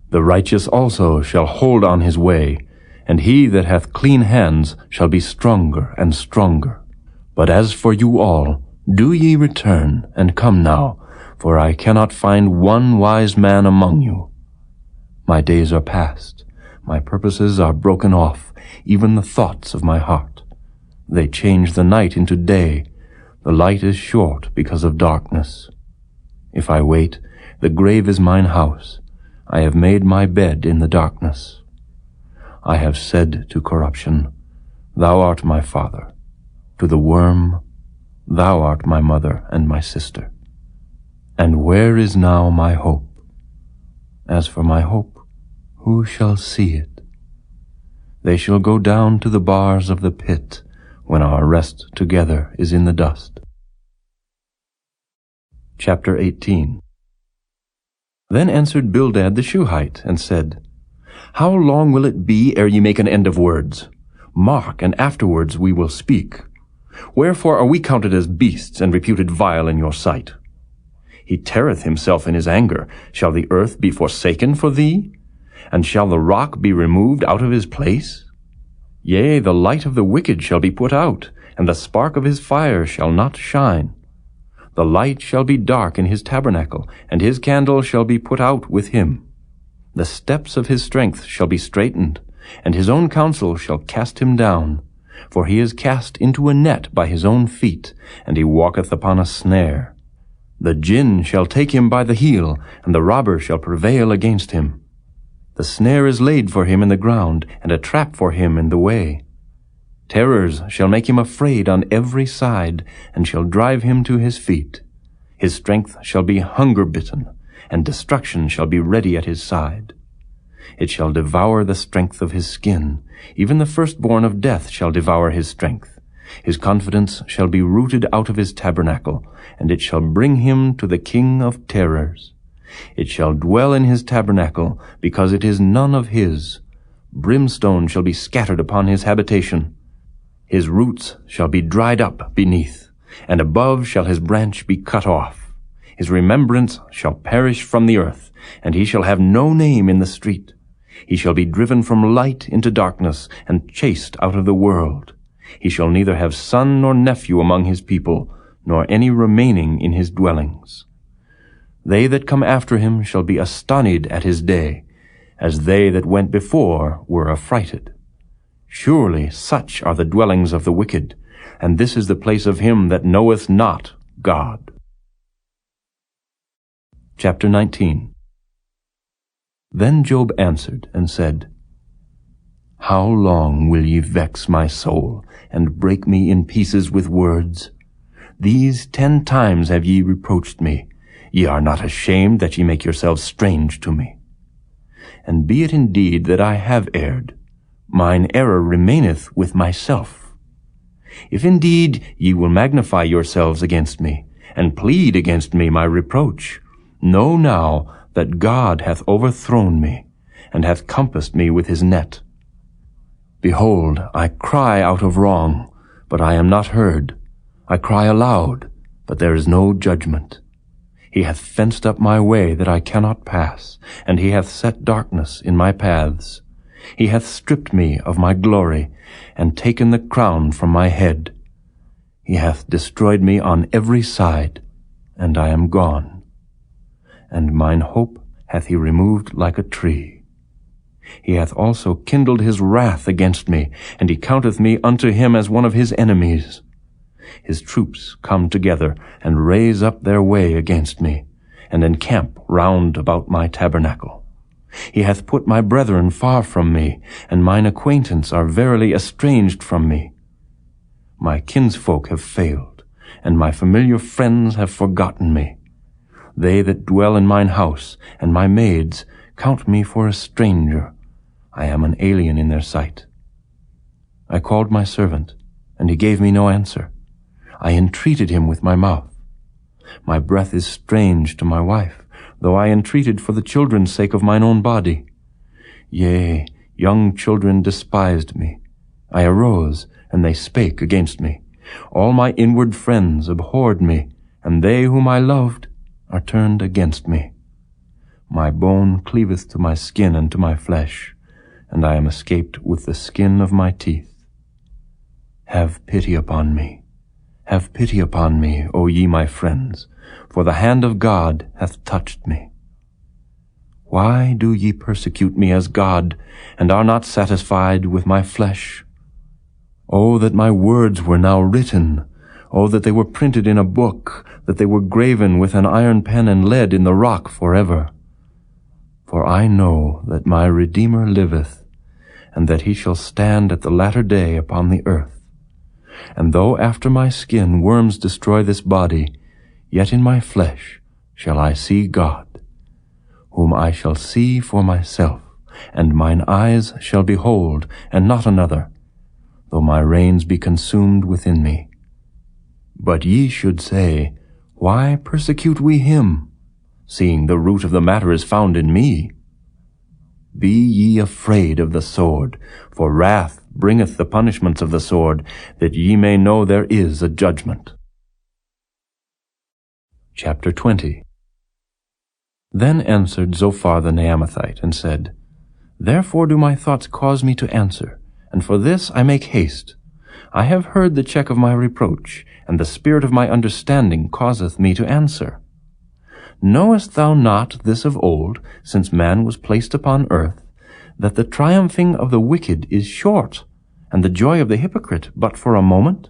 The righteous also shall hold on his way, and he that hath clean hands shall be stronger and stronger. But as for you all, do ye return, and come now, for I cannot find one wise man among you. My days are past, my purposes are broken off, even the thoughts of my heart. They change the night into day, the light is short because of darkness. If I wait, the grave is mine house. I have made my bed in the darkness. I have said to corruption, Thou art my father. To the worm, Thou art my mother and my sister. And where is now my hope? As for my hope, who shall see it? They shall go down to the bars of the pit, when our rest together is in the dust. Chapter 18. Then answered Bildad the Shuhite, and said, How long will it be ere ye make an end of words? Mark, and afterwards we will speak. Wherefore are we counted as beasts, and reputed vile in your sight? He teareth himself in his anger. Shall the earth be forsaken for thee? And shall the rock be removed out of his place? Yea, the light of the wicked shall be put out, and the spark of his fire shall not shine. The light shall be dark in his tabernacle, and his candle shall be put out with him. The steps of his strength shall be straitened, and his own counsel shall cast him down. For he is cast into a net by his own feet, and he walketh upon a snare. The jinn shall take him by the heel, and the robber shall prevail against him. The snare is laid for him in the ground, and a trap for him in the way. Terrors shall make him afraid on every side, and shall drive him to his feet. His strength shall be hunger-bitten, and destruction shall be ready at his side. It shall devour the strength of his skin. Even the firstborn of death shall devour his strength. His confidence shall be rooted out of his tabernacle, and it shall bring him to the king of terrors. It shall dwell in his tabernacle, because it is none of his. Brimstone shall be scattered upon his habitation. His roots shall be dried up beneath, and above shall his branch be cut off. His remembrance shall perish from the earth, and he shall have no name in the street. He shall be driven from light into darkness, and chased out of the world. He shall neither have son nor nephew among his people, nor any remaining in his dwellings. They that come after him shall be astonied at his day, as they that went before were affrighted. Surely such are the dwellings of the wicked, and this is the place of him that knoweth not God. Chapter 19. Then Job answered and said, How long will ye vex my soul, and break me in pieces with words? These 10 times have ye reproached me. Ye are not ashamed that ye make yourselves strange to me. And be it indeed that I have erred, mine error remaineth with myself. If indeed ye will magnify yourselves against me, and plead against me my reproach, know now that God hath overthrown me, and hath compassed me with his net. Behold, I cry out of wrong. but I am not heard. I cry aloud, but there is no judgment. He hath fenced up my way that I cannot pass, and he hath set darkness in my paths. He hath stripped me of my glory, and taken the crown from my head. He hath destroyed me on every side, and I am gone. And mine hope hath he removed like a tree. He hath also kindled his wrath against me, and he counteth me unto him as one of his enemies. His troops come together, and raise up their way against me, and encamp round about my tabernacle. He hath put my brethren far from me, and mine acquaintance are verily estranged from me. My kinsfolk have failed, and my familiar friends have forgotten me. They that dwell in mine house, and my maids, count me for a stranger. I am an alien in their sight. I called my servant, and he gave me no answer. I entreated him with my mouth. My breath is strange to my wife, though I entreated for the children's sake of mine own body. Yea, young children despised me. I arose, and they spake against me. All my inward friends abhorred me, and they whom I loved are turned against me. My bone cleaveth to my skin and to my flesh, and I am escaped with the skin of my teeth. Have pity upon me. Have pity upon me, O ye my friends, for the hand of God hath touched me. Why do ye persecute me as God, and are not satisfied with my flesh? O that my words were now written! O that they were printed in a book, that they were graven with an iron pen and lead in the rock forever. For I know that my Redeemer liveth, and that he shall stand at the latter day upon the earth. And though after my skin worms destroy this body, yet in my flesh shall I see God, whom I shall see for myself, and mine eyes shall behold, and not another, though my reins be consumed within me. But ye should say, Why persecute we him, seeing the root of the matter is found in me? Be ye afraid of the sword, for wrath bringeth the punishments of the sword, that ye may know there is a judgment. Chapter 20. Then answered Zophar the Naamathite, and said, Therefore do my thoughts cause me to answer, and for this I make haste. I have heard the check of my reproach, and the spirit of my understanding causeth me to answer. Knowest thou not this of old, since man was placed upon earth, that the triumphing of the wicked is short, and the joy of the hypocrite but for a moment?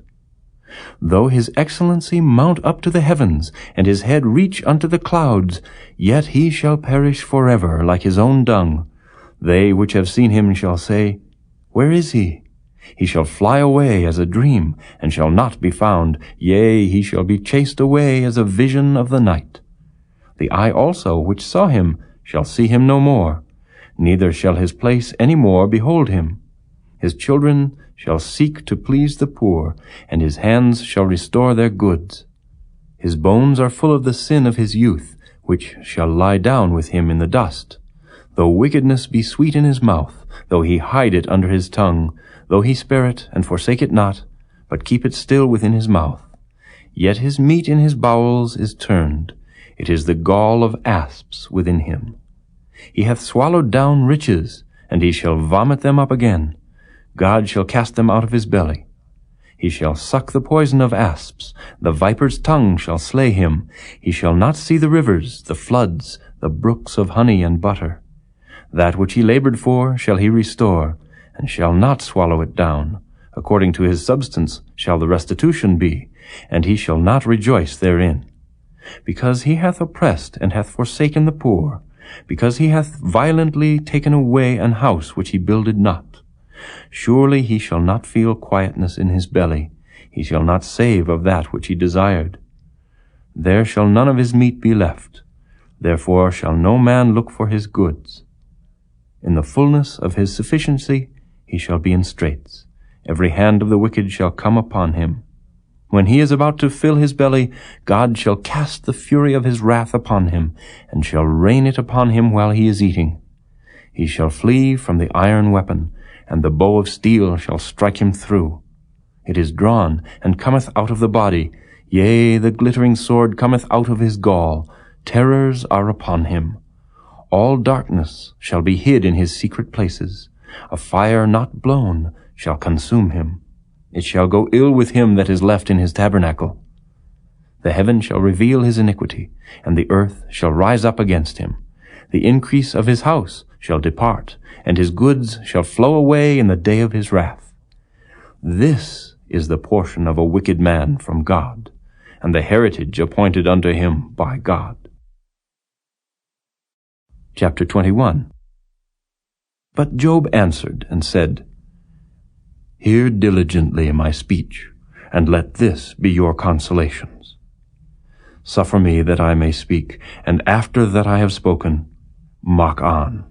Though his excellency mount up to the heavens, and his head reach unto the clouds, yet he shall perish forever like his own dung. They which have seen him shall say, Where is he? He shall fly away as a dream, and shall not be found. Yea, he shall be chased away as a vision of the night. The eye also which saw him shall see him no more, neither shall his place any more behold him. His children shall seek to please the poor, and his hands shall restore their goods. His bones are full of the sin of his youth, which shall lie down with him in the dust. Though wickedness be sweet in his mouth, though he hide it under his tongue, though he spare it and forsake it not, but keep it still within his mouth, yet his meat in his bowels is turned. It is the gall of asps within him. He hath swallowed down riches, and he shall vomit them up again. God shall cast them out of his belly. He shall suck the poison of asps. The viper's tongue shall slay him. He shall not see the rivers, the floods, the brooks of honey and butter. That which he labored for shall he restore, and shall not swallow it down. According to his substance shall the restitution be, and he shall not rejoice therein. Because he hath oppressed and hath forsaken the poor, because he hath violently taken away an house which he builded not. Surely he shall not feel quietness in his belly, he shall not save of that which he desired. There shall none of his meat be left, therefore shall no man look for his goods. In the fullness of his sufficiency he shall be in straits. Every hand of the wicked shall come upon him. When he is about to fill his belly, God shall cast the fury of his wrath upon him, and shall rain it upon him while he is eating. He shall flee from the iron weapon, and the bow of steel shall strike him through. It is drawn, and cometh out of the body. Yea, the glittering sword cometh out of his gall. Terrors are upon him. All darkness shall be hid in his secret places. A fire not blown shall consume him. It shall go ill with him that is left in his tabernacle. The heaven shall reveal his iniquity, and the earth shall rise up against him. The increase of his house shall depart, and his goods shall flow away in the day of his wrath. This is the portion of a wicked man from God, and the heritage appointed unto him by God. Chapter 21. But Job answered and said, Hear diligently my speech, and let this be your consolations. Suffer me that I may speak, and after that I have spoken, mock on.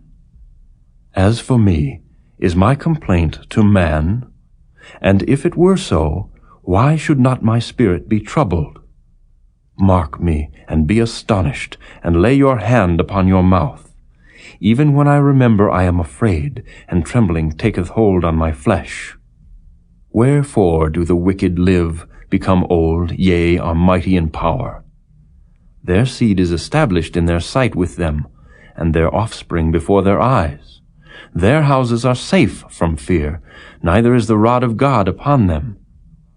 As for me, is my complaint to man? And if it were so, why should not my spirit be troubled? Mark me, and be astonished, and lay your hand upon your mouth. Even when I remember I am afraid, and trembling taketh hold on my flesh. Wherefore do the wicked live, become old, yea, are mighty in power? Their seed is established in their sight with them, and their offspring before their eyes. Their houses are safe from fear, neither is the rod of God upon them.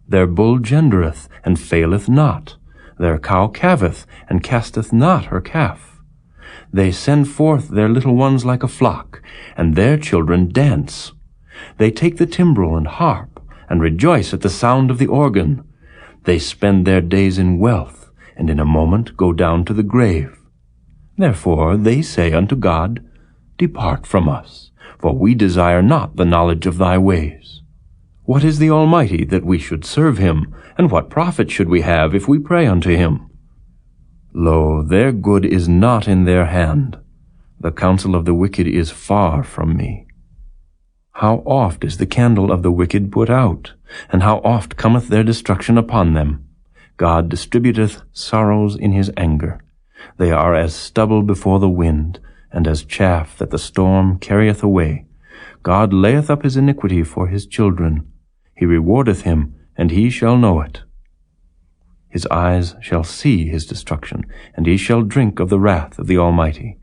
Their bull gendereth, and faileth not. Their cow calveth, and casteth not her calf. They send forth their little ones like a flock, and their children dance. They take the timbrel and harp, and rejoice at the sound of the organ. They spend their days in wealth, and in a moment go down to the grave. Therefore they say unto God, Depart from us, for we desire not the knowledge of thy ways. What is the Almighty that we should serve him? And what profit should we have if we pray unto him? Lo, their good is not in their hand. The counsel of the wicked is far from me. How oft is the candle of the wicked put out, and how oft cometh their destruction upon them? God distributeth sorrows in his anger. They are as stubble before the wind, and as chaff that the storm carrieth away. God layeth up his iniquity for his children. He rewardeth him, and he shall know it. His eyes shall see his destruction, and he shall drink of the wrath of the Almighty.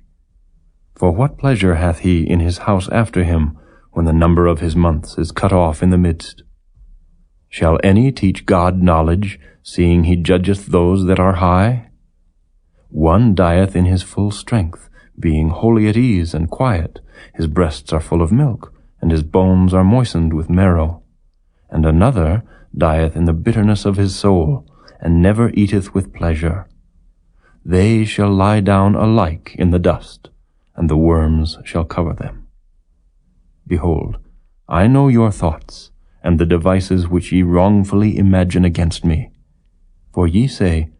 For what pleasure hath he in his house after him, when the number of his months is cut off in the midst? Shall any teach God knowledge, seeing he judgeth those that are high? One dieth in his full strength, being wholly at ease and quiet. His breasts are full of milk, and his bones are moistened with marrow. And another dieth in the bitterness of his soul, and never eateth with pleasure. They shall lie down alike in the dust, and the worms shall cover them. Behold, I know your thoughts, and the devices which ye wrongfully imagine against me. For ye say,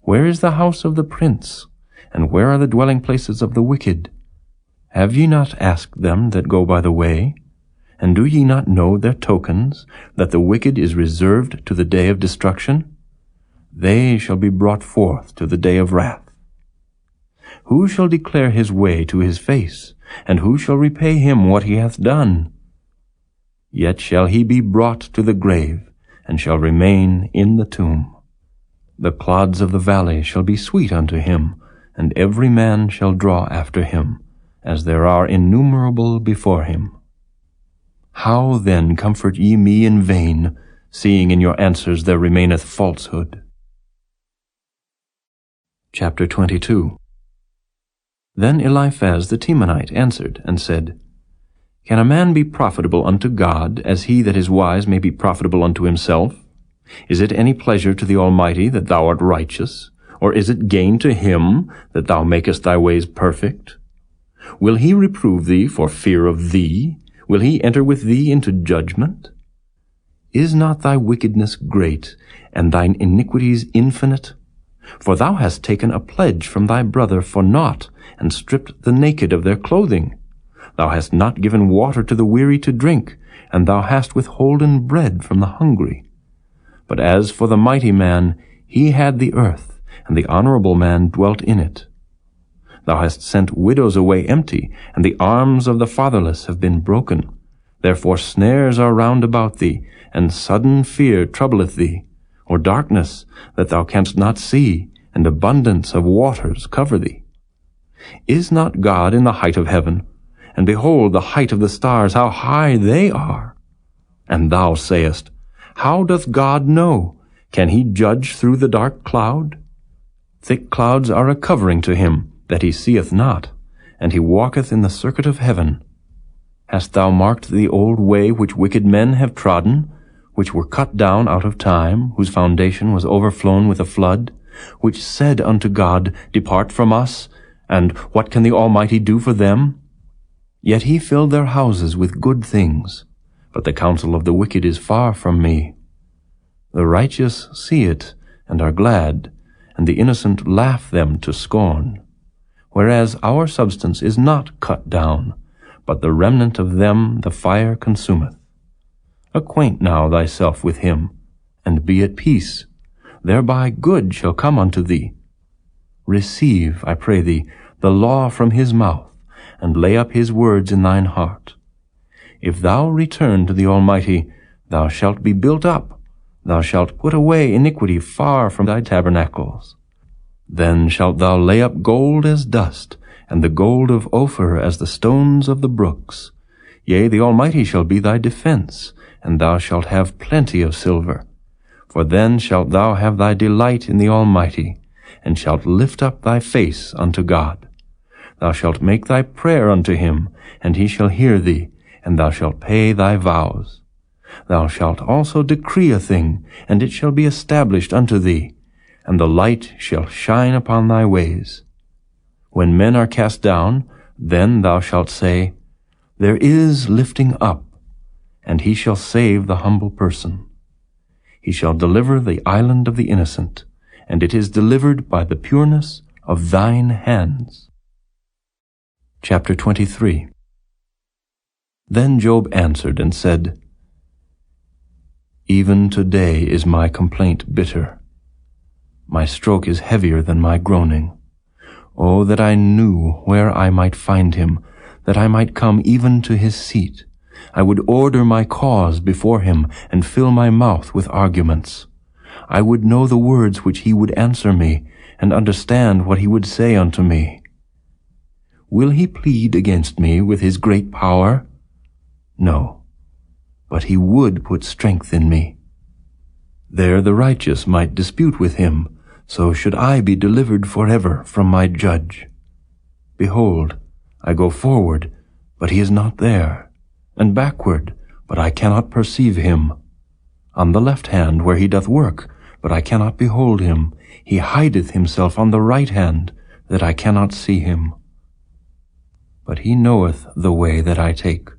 Where is the house of the prince? And where are the dwelling places of the wicked? Have ye not asked them that go by the way? And do ye not know their tokens, that the wicked is reserved to the day of destruction? They shall be brought forth to the day of wrath. Who shall declare his way to his face? And who shall repay him what he hath done? Yet shall he be brought to the grave, and shall remain in the tomb. The clods of the valley shall be sweet unto him, and every man shall draw after him, as there are innumerable before him. How then comfort ye me in vain, seeing in your answers there remaineth falsehood? Chapter 22. Then Eliphaz the Temanite answered and said, Can a man be profitable unto God, as he that is wise may be profitable unto himself? Is it any pleasure to the Almighty that thou art righteous? Or is it gain to him that thou makest thy ways perfect? Will he reprove thee for fear of thee? Will he enter with thee into judgment? Is not thy wickedness great, and thine iniquities infinite? For thou hast taken a pledge from thy brother for naught, and stripped the naked of their clothing. Thou hast not given water to the weary to drink, and thou hast withholden bread from the hungry. But as for the mighty man, he had the earth, and the honorable man dwelt in it. Thou hast sent widows away empty, and the arms of the fatherless have been broken. Therefore snares are round about thee, and sudden fear troubleth thee, or darkness that thou canst not see, and abundance of waters cover thee. Is not God in the height of heaven? And behold the height of the stars, how high they are. And thou sayest, How doth God know? Can he judge through the dark cloud? Thick clouds are a covering to him, that he seeth not, and he walketh in the circuit of heaven. Hast thou marked the old way which wicked men have trodden, which were cut down out of time, whose foundation was overflown with a flood, which said unto God, Depart from us, and what can the Almighty do for them? Yet he filled their houses with good things, but the counsel of the wicked is far from me. The righteous see it, and are glad, and the innocent laugh them to scorn. Whereas our substance is not cut down, but the remnant of them the fire consumeth. Acquaint now thyself with him, and be at peace. Thereby good shall come unto thee. Receive, I pray thee, the law from his mouth, and lay up his words in thine heart. If thou return to the Almighty, thou shalt be built up. Thou shalt put away iniquity far from thy tabernacles. Then shalt thou lay up gold as dust, and the gold of Ophir as the stones of the brooks. Yea, the Almighty shall be thy defense, and thou shalt have plenty of silver. For then shalt thou have thy delight in the Almighty, and shalt lift up thy face unto God. Thou shalt make thy prayer unto him, and he shall hear thee, and thou shalt pay thy vows. Thou shalt also decree a thing, and it shall be established unto thee, and the light shall shine upon thy ways. When men are cast down, then thou shalt say, There is lifting up, and he shall save the humble person. He shall deliver the island of the innocent, and it is delivered by the pureness of thine hands. Chapter 23. Then Job answered and said, Even today is my complaint bitter. My stroke is heavier than my groaning. Oh, that I knew where I might find him, that I might come even to his seat. I would order my cause before him, and fill my mouth with arguments. I would know the words which he would answer me, and understand what he would say unto me. Will he plead against me with his great power? No, but he would put strength in me. There the righteous might dispute with him, so should I be delivered forever from my judge. Behold, I go forward, but he is not there, and backward, but I cannot perceive him. On the left hand where he doth work, but I cannot behold him. He hideth himself on the right hand, that I cannot see him. But he knoweth the way that I take.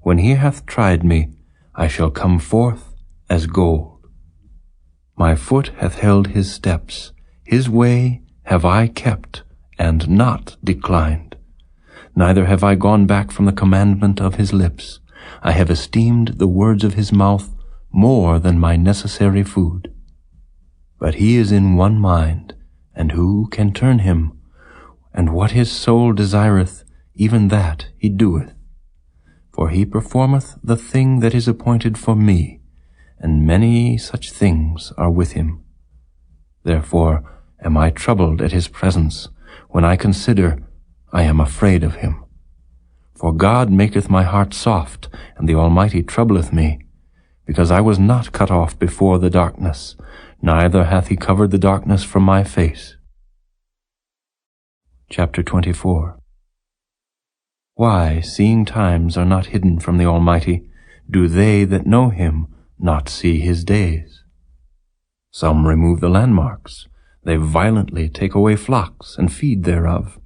When he hath tried me, I shall come forth as gold. My foot hath held his steps. His way have I kept, and not declined. Neither have I gone back from the commandment of his lips. I have esteemed the words of his mouth more than my necessary food. But he is in one mind, and who can turn him? And what his soul desireth, even that he doeth. For he performeth the thing that is appointed for me, and many such things are with him. Therefore am I troubled at his presence. When I consider, I am afraid of him. For God maketh my heart soft, and the Almighty troubleth me, because I was not cut off before the darkness, neither hath he covered the darkness from my face. Chapter 24. Why, seeing times are not hidden from the Almighty, do they that know him not see his days? Some remove the landmarks. They violently take away flocks, and feed thereof.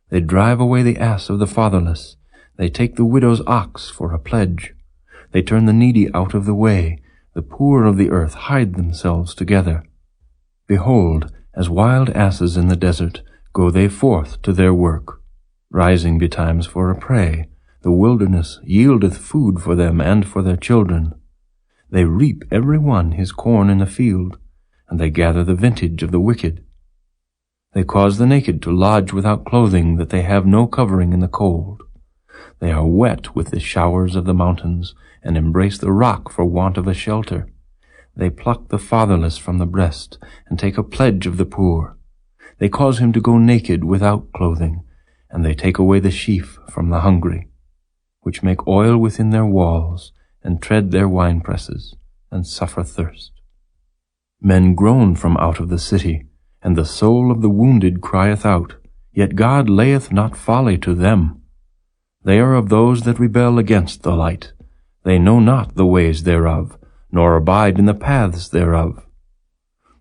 They drive away the ass of the fatherless. They take the widow's ox for a pledge. They turn the needy out of the way. The poor of the earth hide themselves together. Behold, as wild asses in the desert, go they forth to their work. Rising betimes for a prey, the wilderness yieldeth food for them and for their children. They reap every one his corn in the field, and they gather the vintage of the wicked. They cause the naked to lodge without clothing, that they have no covering in the cold. They are wet with the showers of the mountains, and embrace the rock for want of a shelter. They pluck the fatherless from the breast, and take a pledge of the poor. They cause him to go naked without clothing, and they take away the sheaf from the hungry, which make oil within their walls, and tread their winepresses, and suffer thirst. Men groan from out of the city, and the soul of the wounded crieth out, yet God layeth not folly to them. They are of those that rebel against the light. They know not the ways thereof, nor abide in the paths thereof.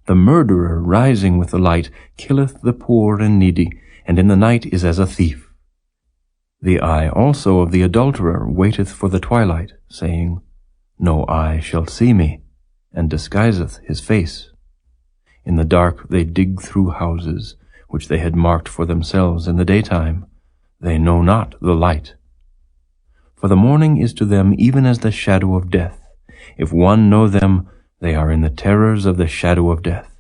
The murderer rising with the light killeth the poor and needy, and in the night is as a thief. The eye also of the adulterer waiteth for the twilight, saying, No eye shall see me, and disguiseth his face. In the dark they dig through houses, which they had marked for themselves in the daytime. They know not the light. For the morning is to them even as the shadow of death. If one know them, they are in the terrors of the shadow of death.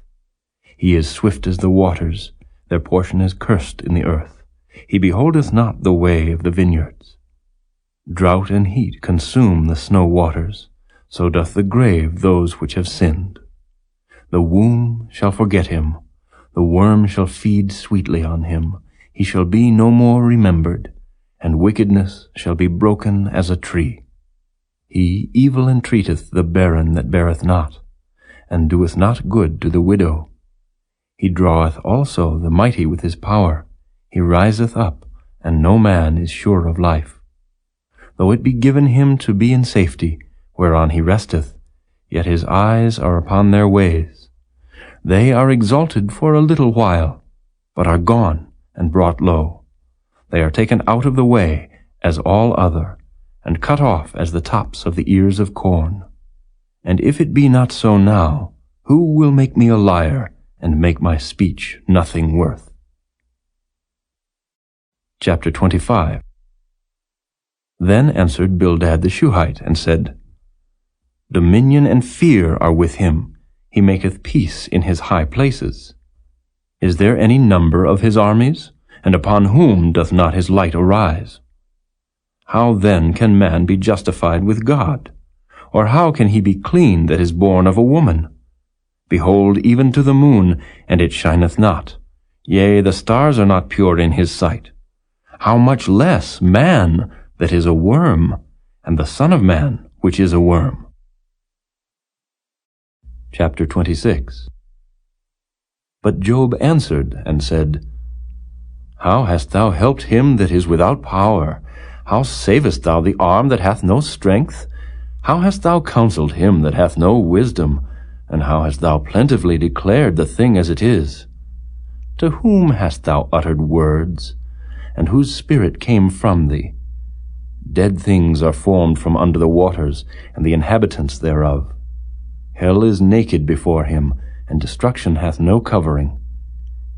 He is swift as the waters, their portion is cursed in the earth. He beholdeth not the way of the vineyards. Drought and heat consume the snow waters, so doth the grave those which have sinned. The womb shall forget him, the worm shall feed sweetly on him. He shall be no more remembered, and wickedness shall be broken as a tree. He evil entreateth the barren that beareth not, and doeth not good to the widow. He draweth also the mighty with his power. He riseth up, and no man is sure of life. Though it be given him to be in safety, whereon he resteth, yet his eyes are upon their ways. They are exalted for a little while, but are gone and brought low. They are taken out of the way as all other, and cut off as the tops of the ears of corn. And if it be not so now, who will make me a liar, and make my speech nothing worth? Chapter 25. Then answered Bildad the Shuhite, and said, Dominion and fear are with him. He maketh peace in his high places. Is there any number of his armies? And upon whom doth not his light arise? How then can man be justified with God? Or how can he be clean that is born of a woman? Behold, even to the moon, and it shineth not. Yea, the stars are not pure in his sight. How much less man that is a worm, and the Son of Man which is a worm? Chapter 26. But Job answered and said, How hast thou helped him that is without power? How savest thou the arm that hath no strength? How hast thou counseled him that hath no wisdom? And how hast thou plentifully declared the thing as it is? To whom hast thou uttered words? And whose spirit came from thee? Dead things are formed from under the waters, and the inhabitants thereof. Hell is naked before him, and destruction hath no covering.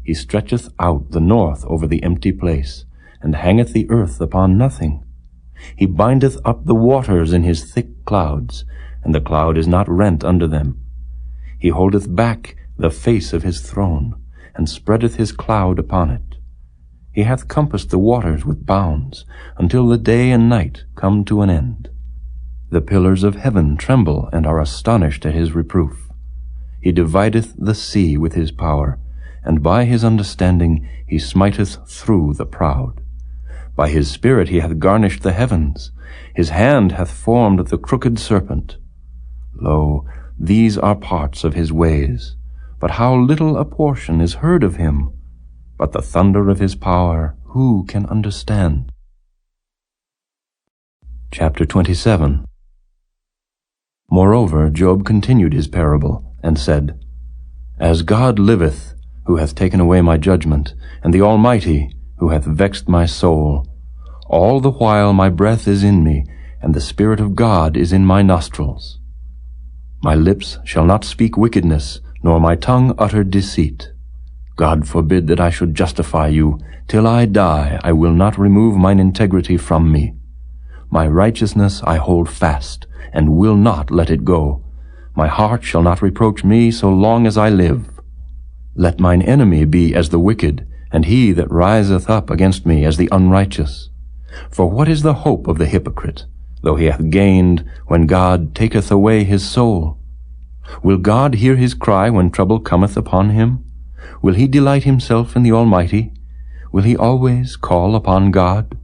He stretcheth out the north over the empty place, and hangeth the earth upon nothing. He bindeth up the waters in his thick clouds, and the cloud is not rent under them. He holdeth back the face of his throne, and spreadeth his cloud upon it. He hath compassed the waters with bounds, until the day and night come to an end. The pillars of heaven tremble and are astonished at his reproof. He divideth the sea with his power, and by his understanding he smiteth through the proud. By his spirit he hath garnished the heavens. His hand hath formed the crooked serpent. Lo, these are parts of his ways, but how little a portion is heard of him. But the thunder of his power, who can understand? Chapter 27. Moreover, Job continued his parable, and said, As God liveth, who hath taken away my judgment, and the Almighty, who hath vexed my soul, all the while my breath is in me, and the Spirit of God is in my nostrils. My lips shall not speak wickedness, nor my tongue utter deceit. God forbid that I should justify you. Till I die, I will not remove mine integrity from me. My righteousness I hold fast, and will not let it go. My heart shall not reproach me so long as I live. Let mine enemy be as the wicked, and he that riseth up against me as the unrighteous. For what is the hope of the hypocrite, though he hath gained, when God taketh away his soul? Will God hear his cry when trouble cometh upon him? Will he delight himself in the Almighty? Will he always call upon God?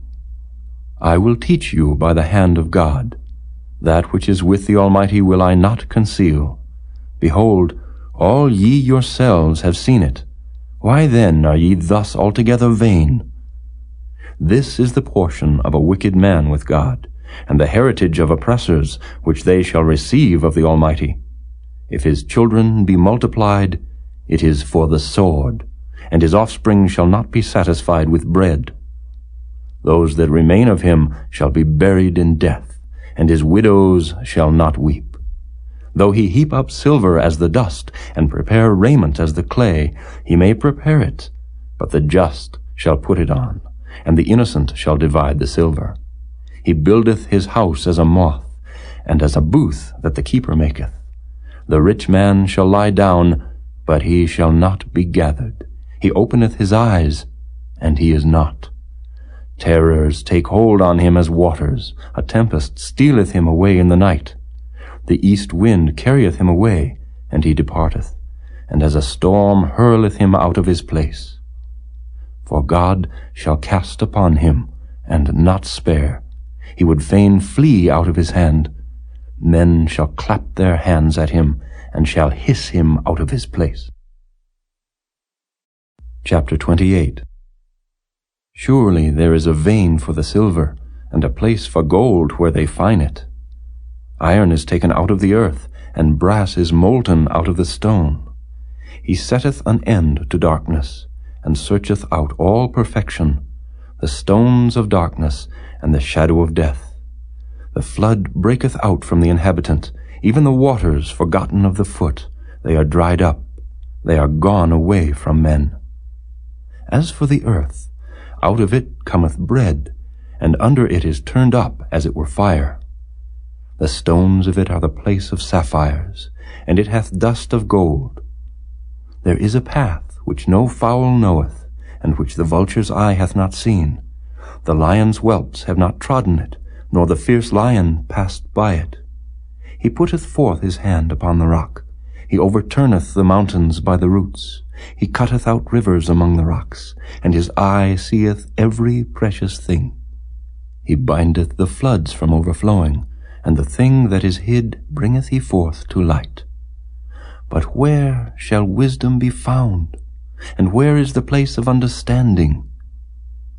I will teach you by the hand of God. That which is with the Almighty will I not conceal. Behold, all ye yourselves have seen it. Why then are ye thus altogether vain? This is the portion of a wicked man with God, and the heritage of oppressors, which they shall receive of the Almighty. If his children be multiplied, it is for the sword, and his offspring shall not be satisfied with bread. Those that remain of him shall be buried in death, and his widows shall not weep. Though he heap up silver as the dust, and prepare raiment as the clay, he may prepare it, but the just shall put it on, and the innocent shall divide the silver. He buildeth his house as a moth, and as a booth that the keeper maketh. The rich man shall lie down, but he shall not be gathered. He openeth his eyes, and he is not. Terrors take hold on him as waters. A tempest stealeth him away in the night. The east wind carrieth him away, and he departeth, and as a storm hurleth him out of his place. For God shall cast upon him, and not spare. He would fain flee out of his hand. Men shall clap their hands at him, and shall hiss him out of his place. Chapter 28. Surely there is a vein for the silver, and a place for gold where they fine it. Iron is taken out of the earth, and brass is molten out of the stone. He setteth an end to darkness, and searcheth out all perfection, the stones of darkness, and the shadow of death. The flood breaketh out from the inhabitant, even the waters forgotten of the foot. They are dried up, they are gone away from men. As for the earth, out of it cometh bread, and under it is turned up as it were fire. The stones of it are the place of sapphires, and it hath dust of gold. There is a path which no fowl knoweth, and which the vulture's eye hath not seen. The lion's whelps have not trodden it, nor the fierce lion passed by it. He putteth forth his hand upon the rock. He overturneth the mountains by the roots. He cutteth out rivers among the rocks, and his eye seeth every precious thing. He bindeth the floods from overflowing, and the thing that is hid bringeth he forth to light. But where shall wisdom be found? And where is the place of understanding?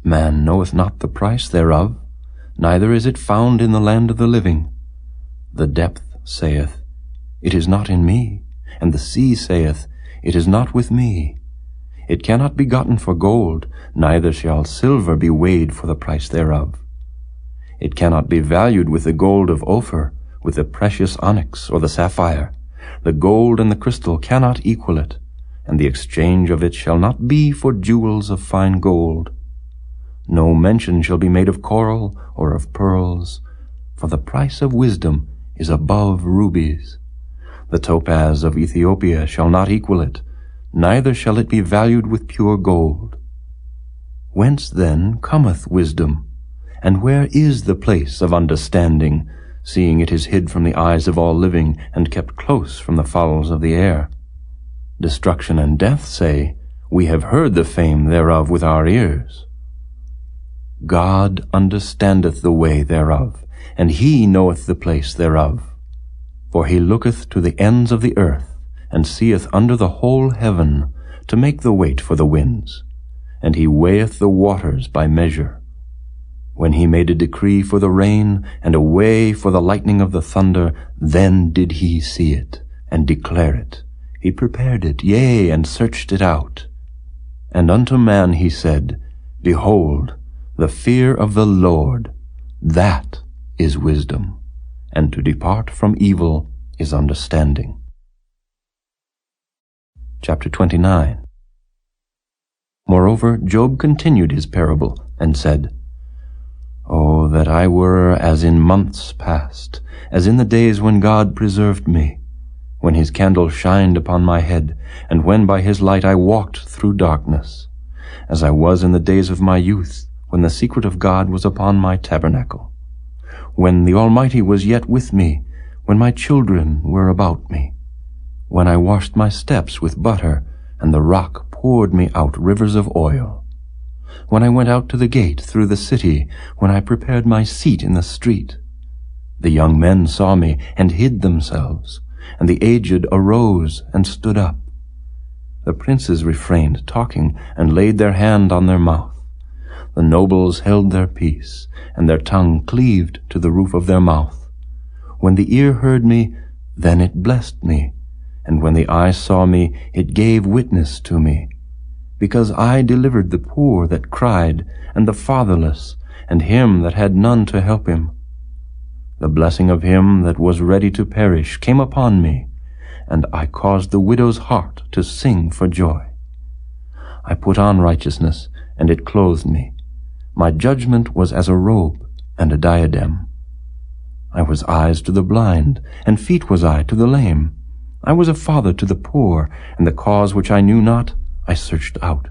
Man knoweth not the price thereof, neither is it found in the land of the living. The depth saith, It is not in me, and the sea saith, It is not with me. It cannot be gotten for gold, neither shall silver be weighed for the price thereof. It cannot be valued with the gold of Ophir, with the precious onyx or the sapphire. The gold and the crystal cannot equal it, and the exchange of it shall not be for jewels of fine gold. No mention shall be made of coral or of pearls, for the price of wisdom is above rubies. The topaz of Ethiopia shall not equal it, neither shall it be valued with pure gold. Whence then cometh wisdom? And where is the place of understanding, seeing it is hid from the eyes of all living, and kept close from the fowls of the air? Destruction and death say, We have heard the fame thereof with our ears. God understandeth the way thereof, and he knoweth the place thereof. For he looketh to the ends of the earth, and seeth under the whole heaven, to make the weight for the winds. And he weigheth the waters by measure. When he made a decree for the rain, and a way for the lightning of the thunder, then did he see it, and declare it. He prepared it, yea, and searched it out. And unto man he said, Behold, the fear of the Lord, that is wisdom, and to depart from evil is understanding. Chapter 29. Moreover, Job continued his parable, and said, Oh, that I were as in months past, as in the days when God preserved me, when his candle shined upon my head, and when by his light I walked through darkness, as I was in the days of my youth, when the secret of God was upon my tabernacle, when the Almighty was yet with me, when my children were about me, when I washed my steps with butter, and the rock poured me out rivers of oil, when I went out to the gate through the city, when I prepared my seat in the street. The young men saw me and hid themselves, and the aged arose and stood up. The princes refrained talking and laid their hand on their mouth. The nobles held their peace, and their tongue cleaved to the roof of their mouth. When the ear heard me, then it blessed me, and when the eye saw me, it gave witness to me. Because I delivered the poor that cried, and the fatherless, and him that had none to help him. The blessing of him that was ready to perish came upon me, and I caused the widow's heart to sing for joy. I put on righteousness, and it clothed me. My judgment was as a robe and a diadem. I was eyes to the blind, and feet was I to the lame. I was a father to the poor, and the cause which I knew not I searched out.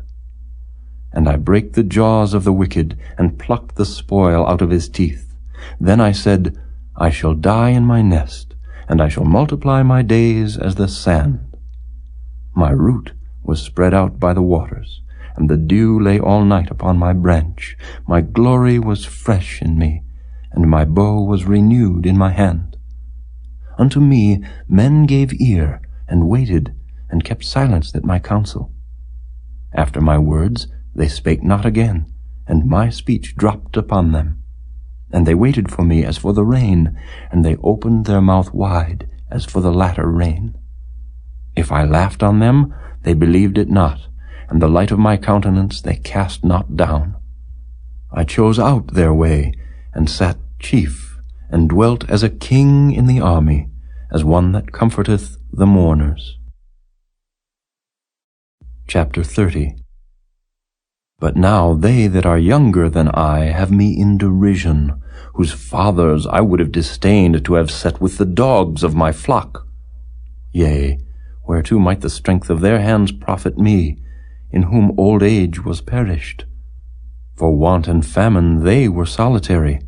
And I brake the jaws of the wicked, and plucked the spoil out of his teeth. Then I said, I shall die in my nest, and I shall multiply my days as the sand. My root was spread out by the waters, and the dew lay all night upon my branch. My glory was fresh in me, and my bow was renewed in my hand. Unto me men gave ear, and waited, and kept silence at my counsel. After my words they spake not again, and my speech dropped upon them. And they waited for me as for the rain, and they opened their mouth wide as for the latter rain. If I laughed on them, they believed it not, and the light of my countenance they cast not down. I chose out their way, and sat chief, and dwelt as a king in the army, as one that comforteth the mourners. Chapter 30. But now they that are younger than I have me in derision, whose fathers I would have disdained to have set with the dogs of my flock. Yea, whereto might the strength of their hands profit me, in whom old age was perished? For want and famine they were solitary,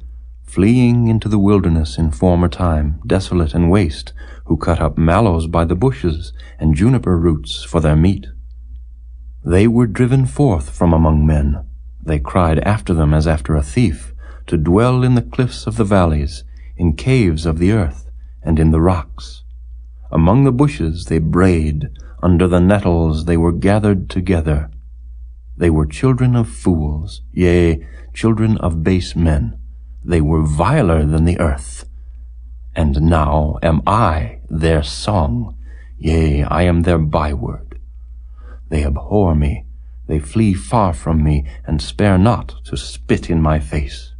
fleeing into the wilderness in former time, desolate and waste, who cut up mallows by the bushes, and juniper roots for their meat. They were driven forth from among men. They cried after them as after a thief, to dwell in the cliffs of the valleys, in caves of the earth, and in the rocks. Among the bushes they brayed, under the nettles they were gathered together. They were children of fools, yea, children of base men. They were viler than the earth. And now am I their song, yea, I am their byword. They abhor me, they flee far from me, and spare not to spit in my face.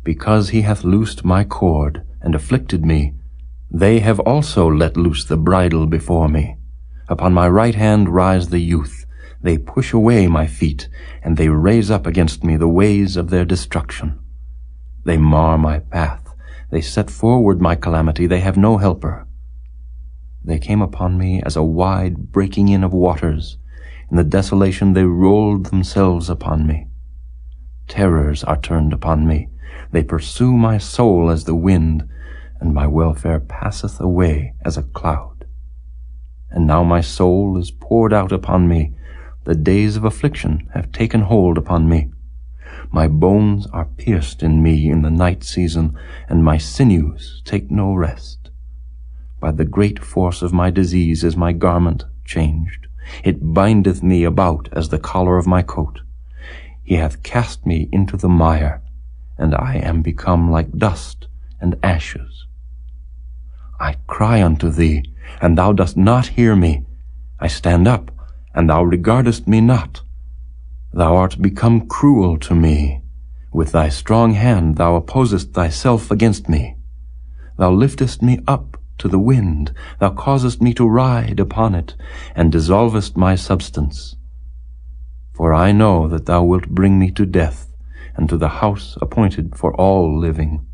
Because he hath loosed my cord, and afflicted me, they have also let loose the bridle before me. Upon my right hand rise the youth. They push away my feet, and they raise up against me the ways of their destruction. They mar my path. They set forward my calamity. They have no helper. They came upon me as a wide breaking in of waters. In the desolation they rolled themselves upon me. Terrors are turned upon me. They pursue my soul as the wind, and my welfare passeth away as a cloud. And now my soul is poured out upon me. The days of affliction have taken hold upon me. My bones are pierced in me in the night season, and my sinews take no rest. By the great force of my disease is my garment changed. It bindeth me about as the collar of my coat. He hath cast me into the mire, and I am become like dust and ashes. I cry unto thee, and thou dost not hear me. I stand up, and thou regardest me not. Thou art become cruel to me. With thy strong hand thou opposest thyself against me. Thou liftest me up to the wind, thou causest me to ride upon it, and dissolvest my substance. For I know that thou wilt bring me to death, and to the house appointed for all living.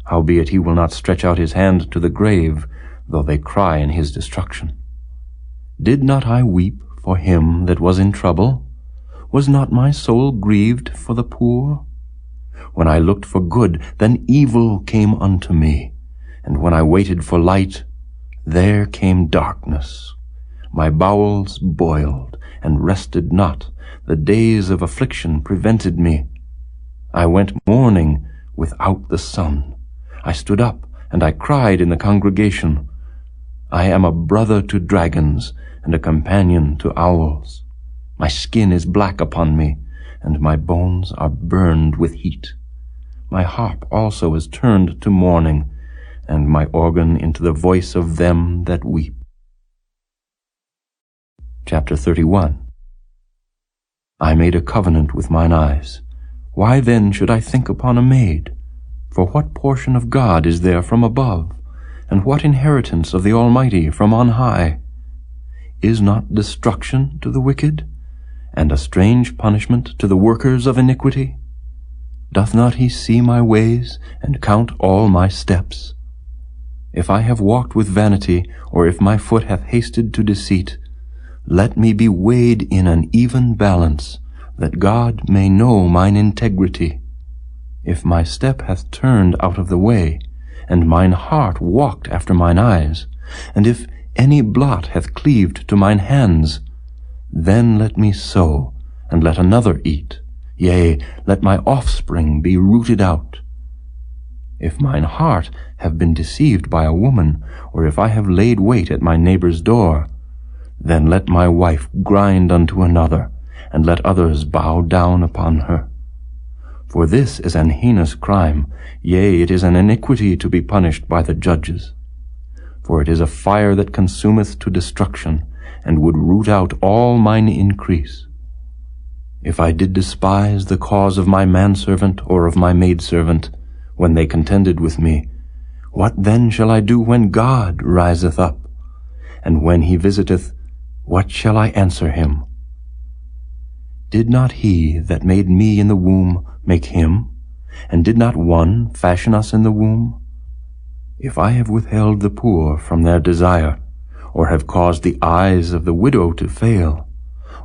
Howbeit he will not stretch out his hand to the grave, though they cry in his destruction. Did not I weep for him that was in trouble? Was not my soul grieved for the poor? When I looked for good, then evil came unto me. And when I waited for light, there came darkness. My bowels boiled, and rested not. The days of affliction prevented me. I went mourning without the sun. I stood up, and I cried in the congregation. I am a brother to dragons, and a companion to owls. My skin is black upon me, and my bones are burned with heat. My harp also is turned to mourning, and my organ into the voice of them that weep. Chapter 31. I made a covenant with mine eyes. Why then should I think upon a maid? For what portion of God is there from above? And what inheritance of the Almighty from on high? Is not destruction to the wicked, and a strange punishment to the workers of iniquity? Doth not he see my ways, and count all my steps? If I have walked with vanity, or if my foot hath hasted to deceit, let me be weighed in an even balance, that God may know mine integrity. If my step hath turned out of the way, and mine heart walked after mine eyes, and if any blot hath cleaved to mine hands, then let me sow, and let another eat. Yea, let my offspring be rooted out. If mine heart have been deceived by a woman, or if I have laid wait at my neighbor's door, then let my wife grind unto another, and let others bow down upon her. For this is an heinous crime, yea, it is an iniquity to be punished by the judges. For it is a fire that consumeth to destruction, and would root out all mine increase. If I did despise the cause of my manservant or of my maidservant, when they contended with me, what then shall I do when God riseth up? And when he visiteth, what shall I answer him? Did not he that made me in the womb make him? And did not one fashion us in the womb? If I have withheld the poor from their desire, or have caused the eyes of the widow to fail,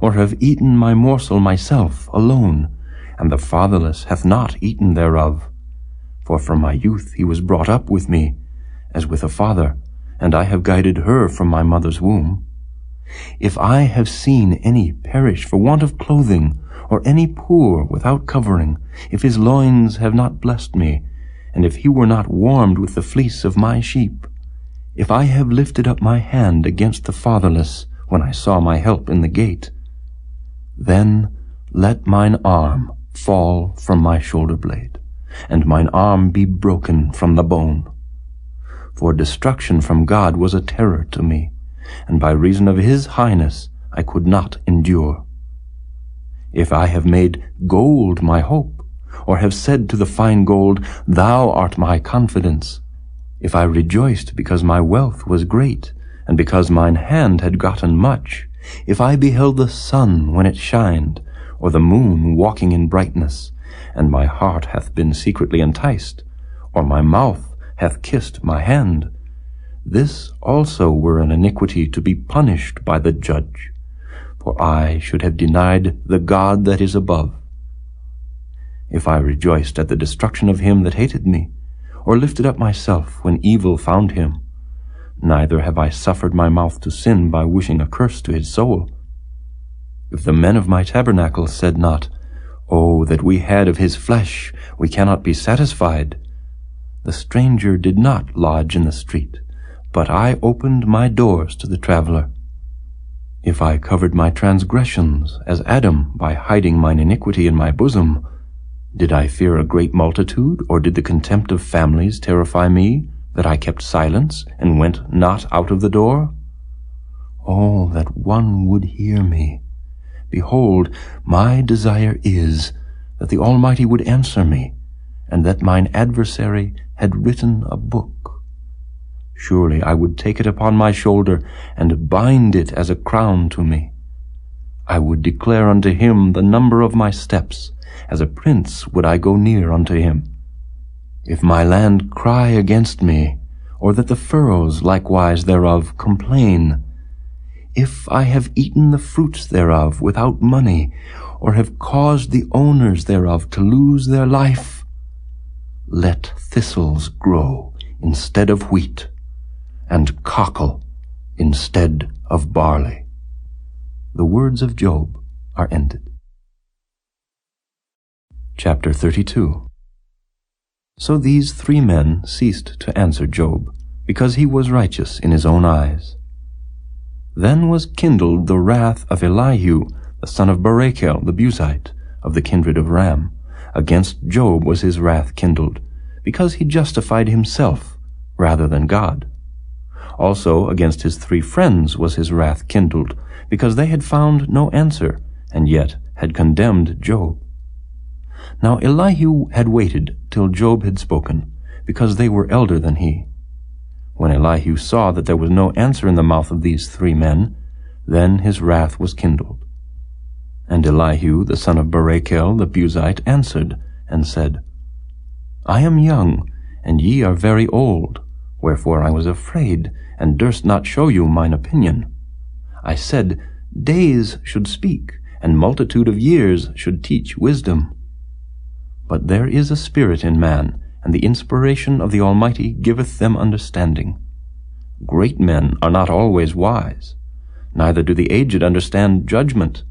or have eaten my morsel myself alone, and the fatherless hath not eaten thereof, for from my youth he was brought up with me, as with a father, and I have guided her from my mother's womb. If I have seen any perish for want of clothing, or any poor without covering, if his loins have not blessed me, and if he were not warmed with the fleece of my sheep, if I have lifted up my hand against the fatherless, when I saw my help in the gate, then let mine arm fall from my shoulder blade, and mine arm be broken from the bone. For destruction from God was a terror to me, and by reason of his highness I could not endure. If I have made gold my hope, or have said to the fine gold, Thou art my confidence, if I rejoiced because my wealth was great, and because mine hand had gotten much, if I beheld the sun when it shined, or the moon walking in brightness, and my heart hath been secretly enticed, or my mouth hath kissed my hand, this also were an iniquity to be punished by the judge, for I should have denied the God that is above. If I rejoiced at the destruction of him that hated me, or lifted up myself when evil found him, neither have I suffered my mouth to sin by wishing a curse to his soul. If the men of my tabernacle said not, Oh, that we had of his flesh, we cannot be satisfied, the stranger did not lodge in the street, but I opened my doors to the traveler. If I covered my transgressions as Adam by hiding mine iniquity in my bosom, did I fear a great multitude, or did the contempt of families terrify me, that I kept silence and went not out of the door? Oh, that one would hear me. Behold, my desire is that the Almighty would answer me, and that mine adversary had written a book. Surely I would take it upon my shoulder, and bind it as a crown to me. I would declare unto him the number of my steps, as a prince would I go near unto him. If my land cry against me, or that the furrows likewise thereof complain, if I have eaten the fruits thereof without money, or have caused the owners thereof to lose their life. Let thistles grow instead of wheat, and cockle instead of barley. The words of Job are ended. Chapter 32. So these 3 men ceased to answer Job, because he was righteous in his own eyes. Then was kindled the wrath of Elihu, the son of Barachel the Buzite, of the kindred of Ram. Against Job was his wrath kindled, because he justified himself rather than God. Also against his 3 friends was his wrath kindled, because they had found no answer, and yet had condemned Job. Now Elihu had waited till Job had spoken, because they were elder than he. When Elihu saw that there was no answer in the mouth of these 3 men, then his wrath was kindled. And Elihu the son of Barachel the Buzite answered, and said, I am young, and ye are very old, wherefore I was afraid, and durst not show you mine opinion. I said, days should speak, and multitude of years should teach wisdom. But there is a spirit in man, and the inspiration of the Almighty giveth them understanding. Great men are not always wise, neither do the aged understand judgment.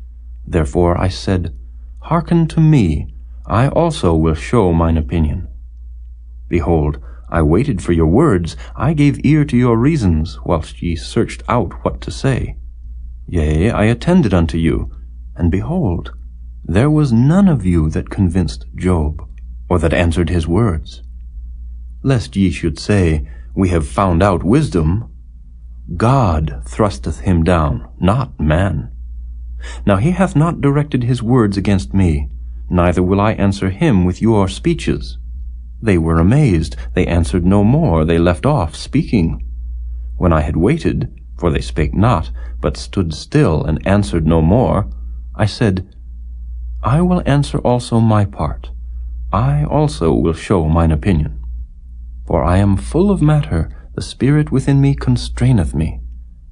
Therefore I said, hearken to me, I also will show mine opinion. Behold, I waited for your words, I gave ear to your reasons, whilst ye searched out what to say. Yea, I attended unto you, and behold, there was none of you that convinced Job, or that answered his words. Lest ye should say, we have found out wisdom, God thrusteth him down, not man. Now he hath not directed his words against me, neither will I answer him with your speeches. They were amazed, they answered no more, they left off speaking. When I had waited, for they spake not, but stood still and answered no more, I said, I will answer also my part. I also will show mine opinion. For I am full of matter, the spirit within me constraineth me.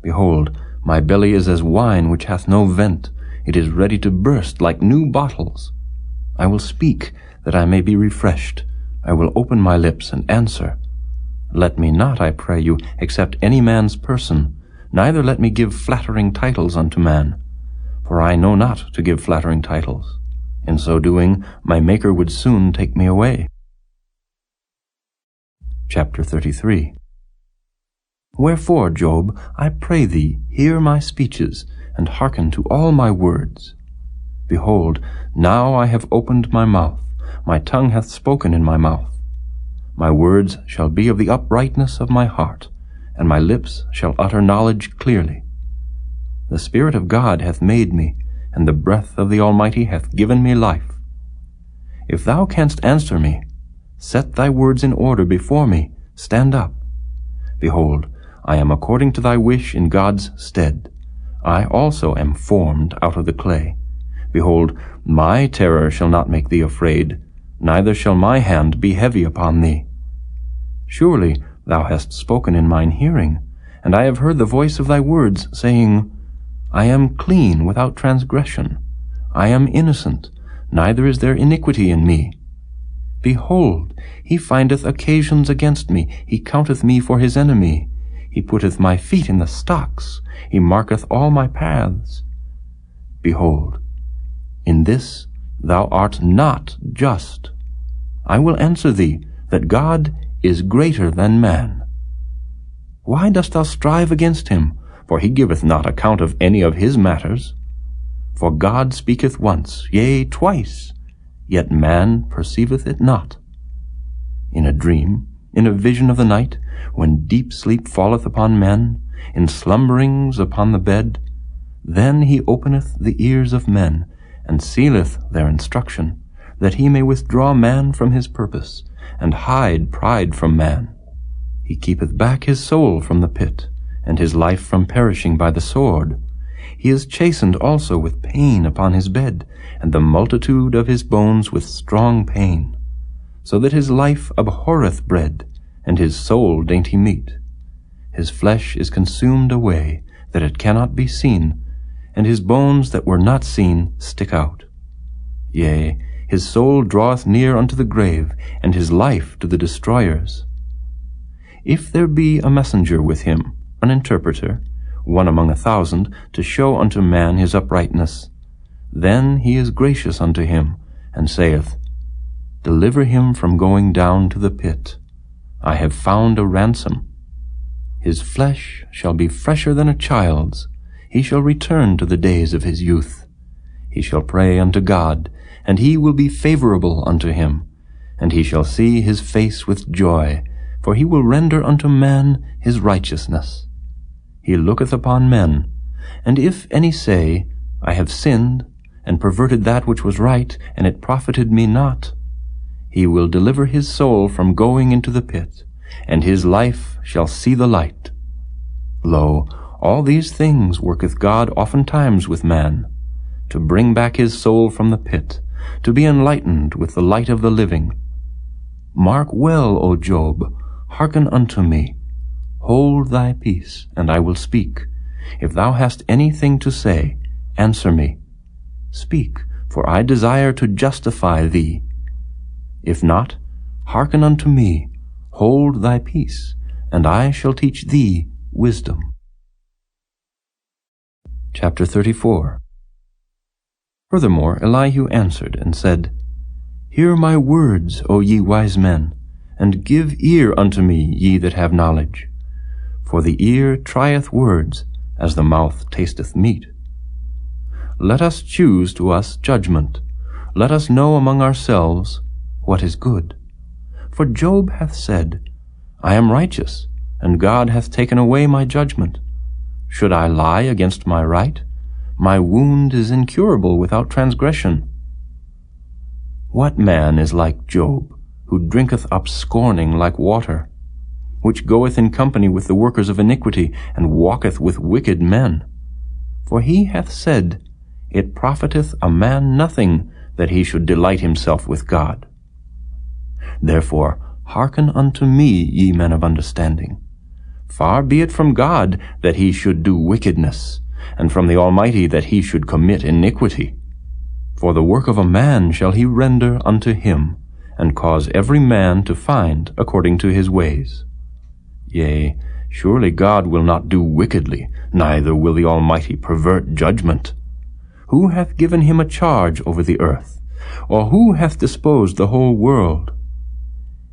Behold, my belly is as wine which hath no vent, it is ready to burst like new bottles. I will speak, that I may be refreshed. I will open my lips and answer. Let me not, I pray you, accept any man's person, neither let me give flattering titles unto man. For I know not to give flattering titles. In so doing, my Maker would soon take me away. Chapter 33. Wherefore, Job, I pray thee, hear my speeches, and hearken to all my words. Behold, now I have opened my mouth, my tongue hath spoken in my mouth. My words shall be of the uprightness of my heart, and my lips shall utter knowledge clearly. The Spirit of God hath made me, and the breath of the Almighty hath given me life. If thou canst answer me, set thy words in order before me, stand up. Behold, I am according to thy wish in God's stead. I also am formed out of the clay. Behold, my terror shall not make thee afraid, neither shall my hand be heavy upon thee. Surely thou hast spoken in mine hearing, and I have heard the voice of thy words, saying, I am clean without transgression. I am innocent, neither is there iniquity in me. Behold, he findeth occasions against me, he counteth me for his enemy. He putteth my feet in the stocks, he marketh all my paths. Behold, in this thou art not just. I will answer thee, that God is greater than man. Why dost thou strive against him? For he giveth not account of any of his matters. For God speaketh once, yea, twice, yet man perceiveth it not. In a dream, in a vision of the night, when deep sleep falleth upon men, in slumberings upon the bed, then he openeth the ears of men, and sealeth their instruction, that he may withdraw man from his purpose, and hide pride from man. He keepeth back his soul from the pit, and his life from perishing by the sword. He is chastened also with pain upon his bed, and the multitude of his bones with strong pain, so that his life abhorreth bread, and his soul dainty meat. His flesh is consumed away, that it cannot be seen, and his bones that were not seen stick out. Yea, his soul draweth near unto the grave, and his life to the destroyers. If there be a messenger with him, an interpreter, one among 1,000, to show unto man his uprightness, then he is gracious unto him, and saith, Deliver him from going down to the pit. I have found a ransom. His flesh shall be fresher than a child's. He shall return to the days of his youth. He shall pray unto God, and he will be favorable unto him. And he shall see his face with joy, for he will render unto man his righteousness. He looketh upon men, and if any say, I have sinned, and perverted that which was right, and it profited me not, he will deliver his soul from going into the pit, and his life shall see the light. Lo, all these things worketh God oftentimes with man, to bring back his soul from the pit, to be enlightened with the light of the living. Mark well, O Job, hearken unto me. Hold thy peace, and I will speak. If thou hast anything to say, answer me. Speak, for I desire to justify thee. If not, hearken unto me. Hold thy peace, and I shall teach thee wisdom. Chapter 34. Furthermore Elihu answered and said, Hear my words, O ye wise men, and give ear unto me, ye that have knowledge. For the ear trieth words, as the mouth tasteth meat. Let us choose to us judgment. Let us know among ourselves what is good. For Job hath said, I am righteous, and God hath taken away my judgment. Should I lie against my right? My wound is incurable without transgression. What man is like Job, who drinketh up scorning like water, which goeth in company with the workers of iniquity, and walketh with wicked men? For he hath said, It profiteth a man nothing that he should delight himself with God. Therefore hearken unto me, ye men of understanding. Far be it from God that he should do wickedness, and from the Almighty that he should commit iniquity. For the work of a man shall he render unto him, and cause every man to find according to his ways. Yea, surely God will not do wickedly, neither will the Almighty pervert judgment. Who hath given him a charge over the earth? Or who hath disposed the whole world?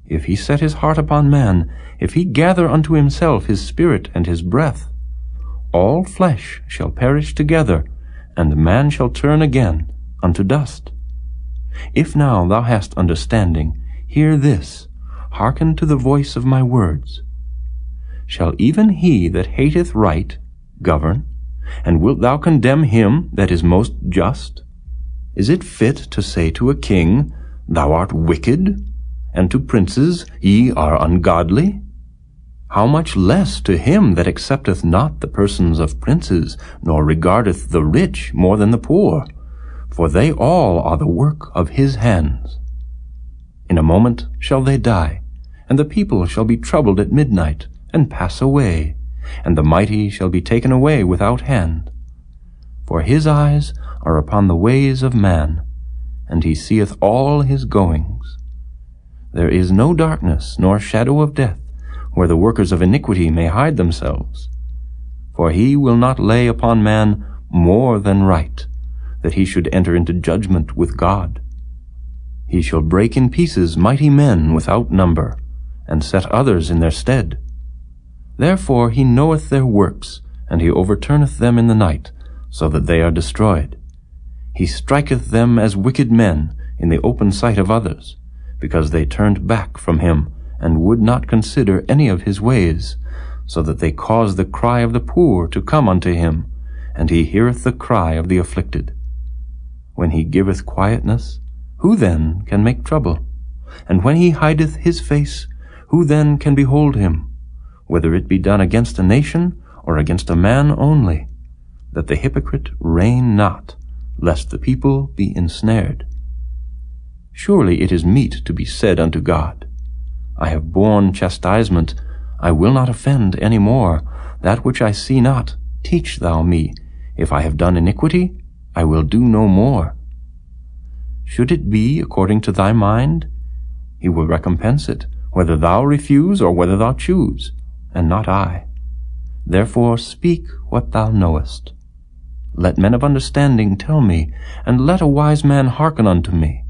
If he set his heart upon man, if he gather unto himself his spirit and his breath, all flesh shall perish together, and man shall turn again unto dust. If now thou hast understanding, hear this, hearken to the voice of my words. Shall even he that hateth right govern? And wilt thou condemn him that is most just? Is it fit to say to a king, Thou art wicked? And to princes, Ye are ungodly? How much less to him that accepteth not the persons of princes, nor regardeth the rich more than the poor? For they all are the work of his hands. In a moment shall they die, and the people shall be troubled at midnight, and pass away, and the mighty shall be taken away without hand. For his eyes are upon the ways of man, and he seeth all his goings. There is no darkness nor shadow of death, where the workers of iniquity may hide themselves. For he will not lay upon man more than right, that he should enter into judgment with God. He shall break in pieces mighty men without number, and set others in their stead. Therefore he knoweth their works, and he overturneth them in the night, so that they are destroyed. He striketh them as wicked men in the open sight of others, because they turned back from him, and would not consider any of his ways, so that they cause the cry of the poor to come unto him, and he heareth the cry of the afflicted. When he giveth quietness, who then can make trouble? And when he hideth his face, who then can behold him? Whether it be done against a nation, or against a man only, that the hypocrite reign not, lest the people be ensnared. Surely it is meet to be said unto God, I have borne chastisement, I will not offend any more. That which I see not, teach thou me. If I have done iniquity, I will do no more. Should it be according to thy mind? He will recompense it, whether thou refuse or whether thou choose, and not I. Therefore speak what thou knowest. Let men of understanding tell me, and let a wise man hearken unto me.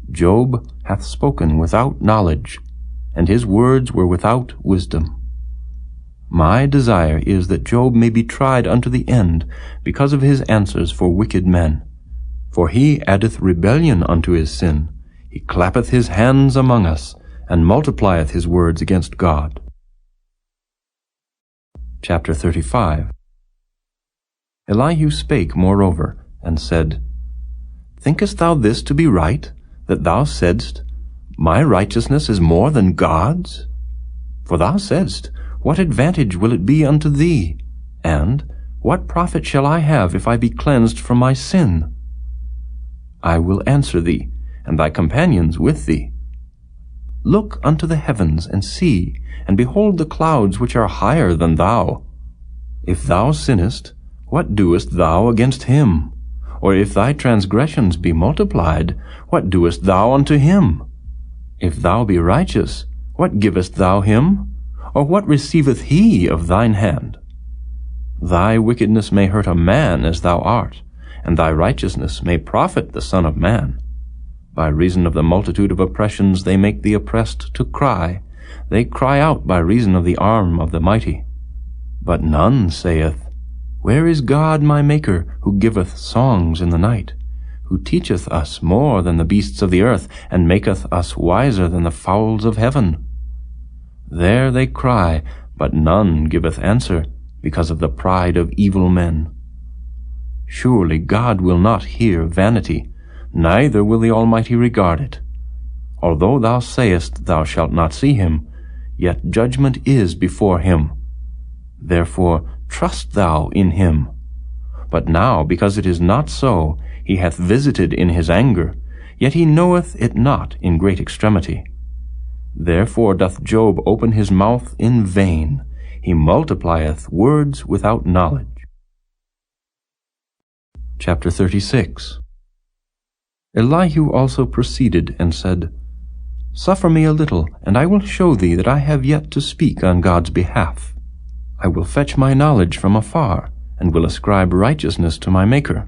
Job hath spoken without knowledge, and his words were without wisdom. My desire is that Job may be tried unto the end, because of his answers for wicked men. For he addeth rebellion unto his sin. He clappeth his hands among us, and multiplieth his words against God. Chapter 35. Elihu spake moreover, and said, Thinkest thou this to be right, that thou saidst, My righteousness is more than God's? For thou saidst, What advantage will it be unto thee? And, What profit shall I have if I be cleansed from my sin? I will answer thee, and thy companions with thee. Look unto the heavens, and see, and behold the clouds which are higher than thou. If thou sinnest, what doest thou against him? Or if thy transgressions be multiplied, what doest thou unto him? If thou be righteous, what givest thou him? Or what receiveth he of thine hand? Thy wickedness may hurt a man as thou art, and thy righteousness may profit the Son of Man. By reason of the multitude of oppressions they make the oppressed to cry. They cry out by reason of the arm of the mighty. But none saith, Where is God my Maker, who giveth songs in the night, who teacheth us more than the beasts of the earth, and maketh us wiser than the fowls of heaven? There they cry, but none giveth answer, because of the pride of evil men. Surely God will not hear vanity, neither will the Almighty regard it. Although thou sayest thou shalt not see him, yet judgment is before him. Therefore trust thou in him. But now, because it is not so, he hath visited in his anger, yet he knoweth it not in great extremity. Therefore doth Job open his mouth in vain. He multiplieth words without knowledge. Chapter 36. Elihu also proceeded and said, Suffer me a little, and I will show thee that I have yet to speak on God's behalf. I will fetch my knowledge from afar, and will ascribe righteousness to my Maker.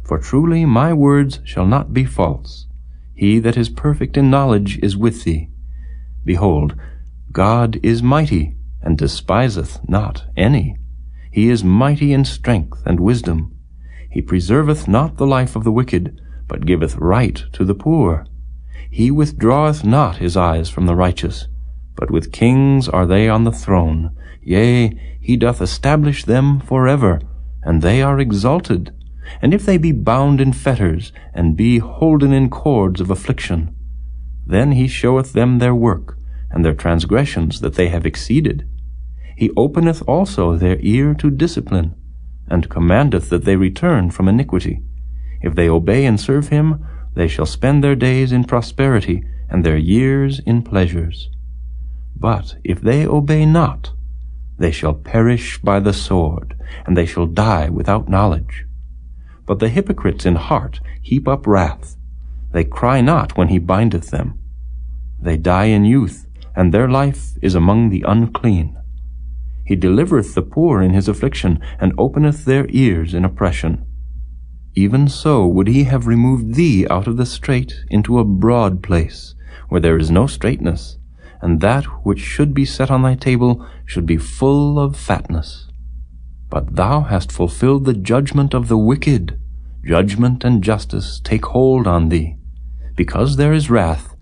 For truly my words shall not be false. He that is perfect in knowledge is with thee. Behold, God is mighty, and despiseth not any. He is mighty in strength and wisdom. He preserveth not the life of the wicked, but giveth right to the poor. He withdraweth not his eyes from the righteous, but with kings are they on the throne. Yea, he doth establish them forever, and they are exalted. And if they be bound in fetters, and be holden in cords of affliction, then he showeth them their work, and their transgressions that they have exceeded. He openeth also their ear to discipline, and commandeth that they return from iniquity. If they obey and serve him, they shall spend their days in prosperity, and their years in pleasures. But if they obey not, they shall perish by the sword, and they shall die without knowledge. But the hypocrites in heart heap up wrath. They cry not when he bindeth them. They die in youth, and their life is among the unclean. He delivereth the poor in his affliction, and openeth their ears in oppression. Even so would he have removed thee out of the strait into a broad place, where there is no straightness, and that which should be set on thy table should be full of fatness. But thou hast fulfilled the judgment of the wicked. Judgment and justice take hold on thee. Because there is wrath,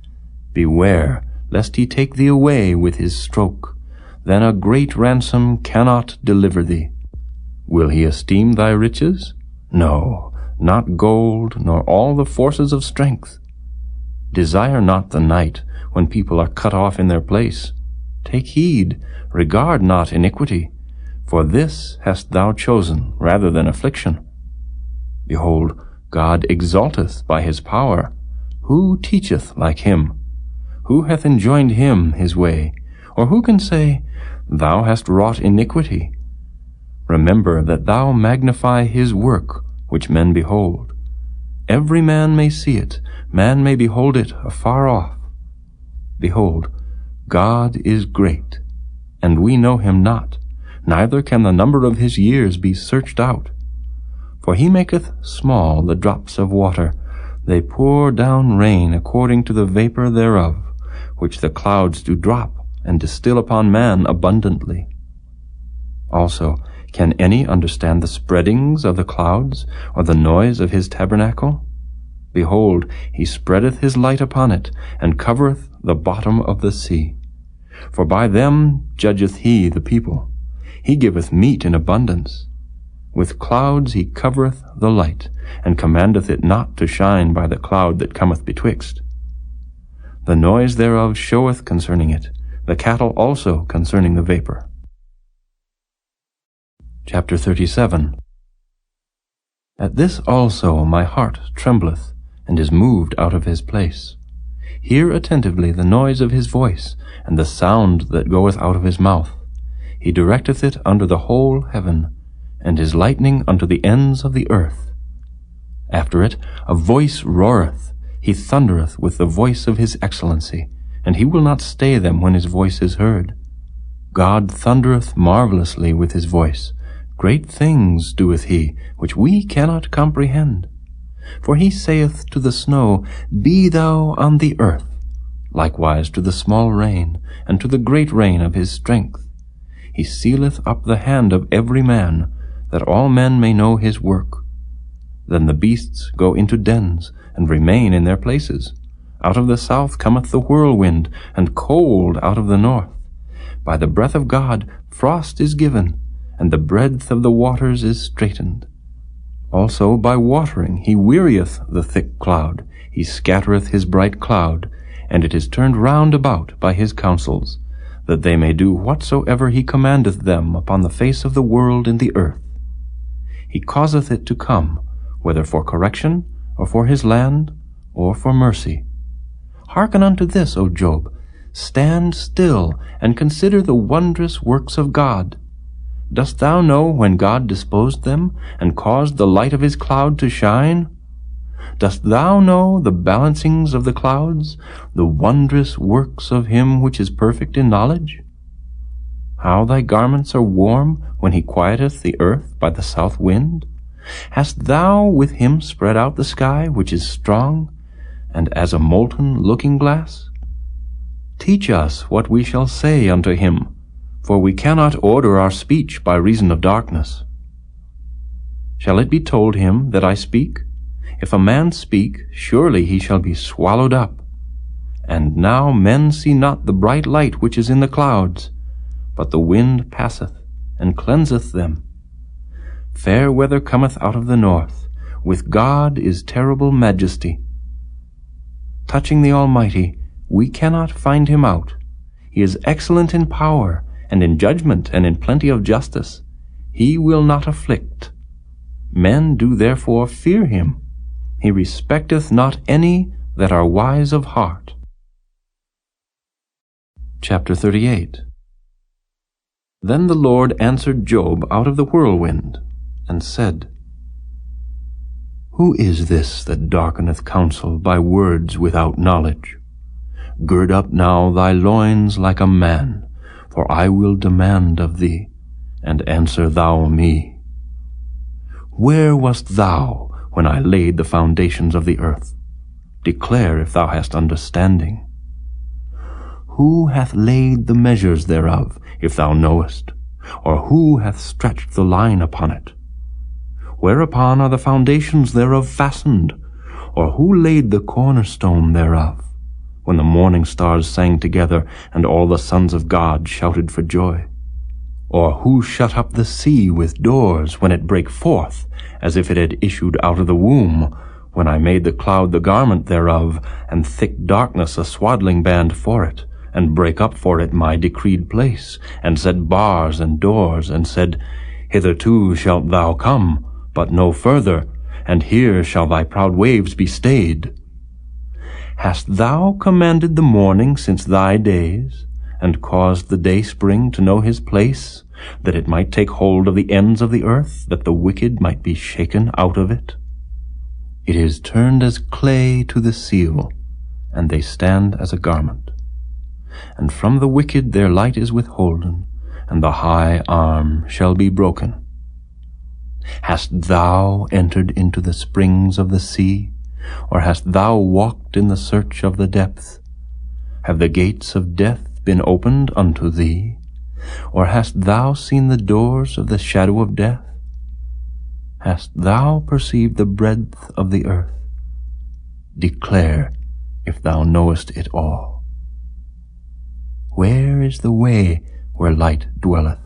beware, lest he take thee away with his stroke. Then a great ransom cannot deliver thee. Will he esteem thy riches? No, not gold, nor all the forces of strength. Desire not the night, when people are cut off in their place. Take heed, regard not iniquity, for this hast thou chosen rather than affliction. Behold, God exalteth by his power. Who teacheth like him? Who hath enjoined him his way? Or who can say, Thou hast wrought iniquity? Remember that thou magnify his work, which men behold. every man may see it, man may behold it afar off. Behold, God is great, and we know him not, neither can the number of his years be searched out. For he maketh small the drops of water, they pour down rain according to the vapor thereof, which the clouds do drop, and distill upon man abundantly. Also, can any understand the spreadings of the clouds, or the noise of his tabernacle? Behold, he spreadeth his light upon it, and covereth the bottom of the sea. For by them judgeth he the people. He giveth meat in abundance. With clouds he covereth the light, and commandeth it not to shine by the cloud that cometh betwixt. The noise thereof showeth concerning it, the cattle also concerning the vapor. Chapter 37. At this also my heart trembleth, and is moved out of his place. Hear attentively the noise of his voice, and the sound that goeth out of his mouth. He directeth it under the whole heaven, and his lightning unto the ends of the earth. After it a voice roareth, he thundereth with the voice of his excellency, and he will not stay them when his voice is heard. God thundereth marvelously with his voice. Great things doeth he, which we cannot comprehend. For he saith to the snow, Be thou on the earth, likewise to the small rain, and to the great rain of his strength. He sealeth up the hand of every man, that all men may know his work. Then the beasts go into dens, and remain in their places. Out of the south cometh the whirlwind, and cold out of the north. By the breath of God frost is given, and the breadth of the waters is straitened. Also by watering he wearieth the thick cloud, he scattereth his bright cloud, and it is turned round about by his counsels, that they may do whatsoever he commandeth them upon the face of the world in the earth. He causeth it to come, whether for correction, or for his land, or for mercy. Hearken unto this, O Job. Stand still, and consider the wondrous works of God. Dost thou know when God disposed them, and caused the light of his cloud to shine? Dost thou know the balancings of the clouds, the wondrous works of him which is perfect in knowledge? How thy garments are warm when he quieteth the earth by the south wind? Hast thou with him spread out the sky, which is strong, and as a molten looking-glass? Teach us what we shall say unto him, for we cannot order our speech by reason of darkness. Shall it be told him that I speak? If a man speak, surely he shall be swallowed up. And now men see not the bright light which is in the clouds, but the wind passeth, and cleanseth them. Fair weather cometh out of the north, with God is terrible majesty. Touching the Almighty, we cannot find him out. He is excellent in power, and in judgment, and in plenty of justice. He will not afflict. Men do therefore fear him. He respecteth not any that are wise of heart. Chapter 38. Then the Lord answered Job out of the whirlwind, and said, Who is this that darkeneth counsel by words without knowledge? Gird up now thy loins like a man, for I will demand of thee, and answer thou me. Where wast thou when I laid the foundations of the earth? Declare if thou hast understanding. Who hath laid the measures thereof, if thou knowest? Or who hath stretched the line upon it? Whereupon are the foundations thereof fastened? Or who laid the cornerstone thereof? When the morning stars sang together, and all the sons of God shouted for joy? Or who shut up the sea with doors, when it brake forth, as if it had issued out of the womb, when I made the cloud the garment thereof, and thick darkness a swaddling band for it, and brake up for it my decreed place, and set bars and doors, and said, Hitherto shalt thou come, but no further, and here shall thy proud waves be stayed. Hast thou commanded the morning since thy days, and caused the dayspring to know his place, that it might take hold of the ends of the earth, that the wicked might be shaken out of it? It is turned as clay to the seal, and they stand as a garment. And from the wicked their light is withholden, and the high arm shall be broken. Hast thou entered into the springs of the sea, or hast thou walked in the search of the depth? Have the gates of death been opened unto thee? Or hast thou seen the doors of the shadow of death? Hast thou perceived the breadth of the earth? Declare, if thou knowest it all. Where is the way where light dwelleth?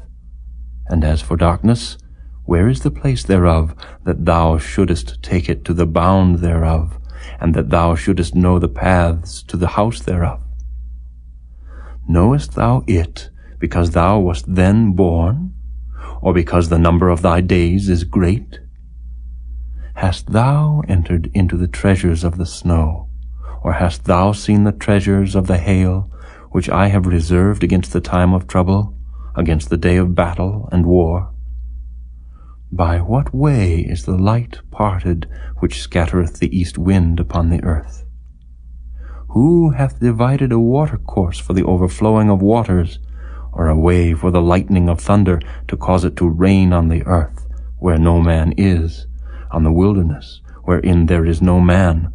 And as for darkness, where is the place thereof, that thou shouldest take it to the bound thereof, and that thou shouldest know the paths to the house thereof? Knowest thou it, because thou wast then born, or because the number of thy days is great? Hast thou entered into the treasures of the snow, or hast thou seen the treasures of the hail, which I have reserved against the time of trouble, against the day of battle and war? By what way is the light parted, which scattereth the east wind upon the earth? Who hath divided a watercourse for the overflowing of waters, or a way for the lightning of thunder, to cause it to rain on the earth, where no man is, on the wilderness, wherein there is no man,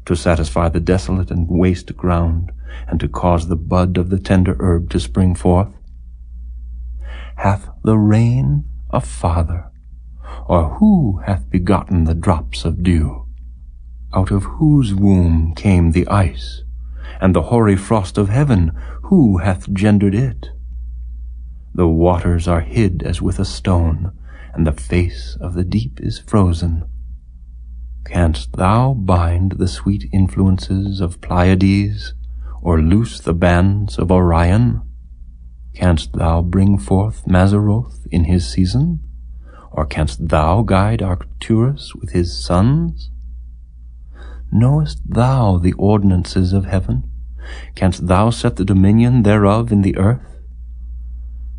to satisfy the desolate and waste ground, and to cause the bud of the tender herb to spring forth? Hath the rain a father, or who hath begotten the drops of dew? Out of whose womb came the ice, and the hoary frost of heaven, who hath gendered it? The waters are hid as with a stone, and the face of the deep is frozen. Canst thou bind the sweet influences of Pleiades, or loose the bands of Orion? Canst thou bring forth Mazzaroth in his season? Or canst thou guide Arcturus with his sons? Knowest thou the ordinances of heaven? Canst thou set the dominion thereof in the earth?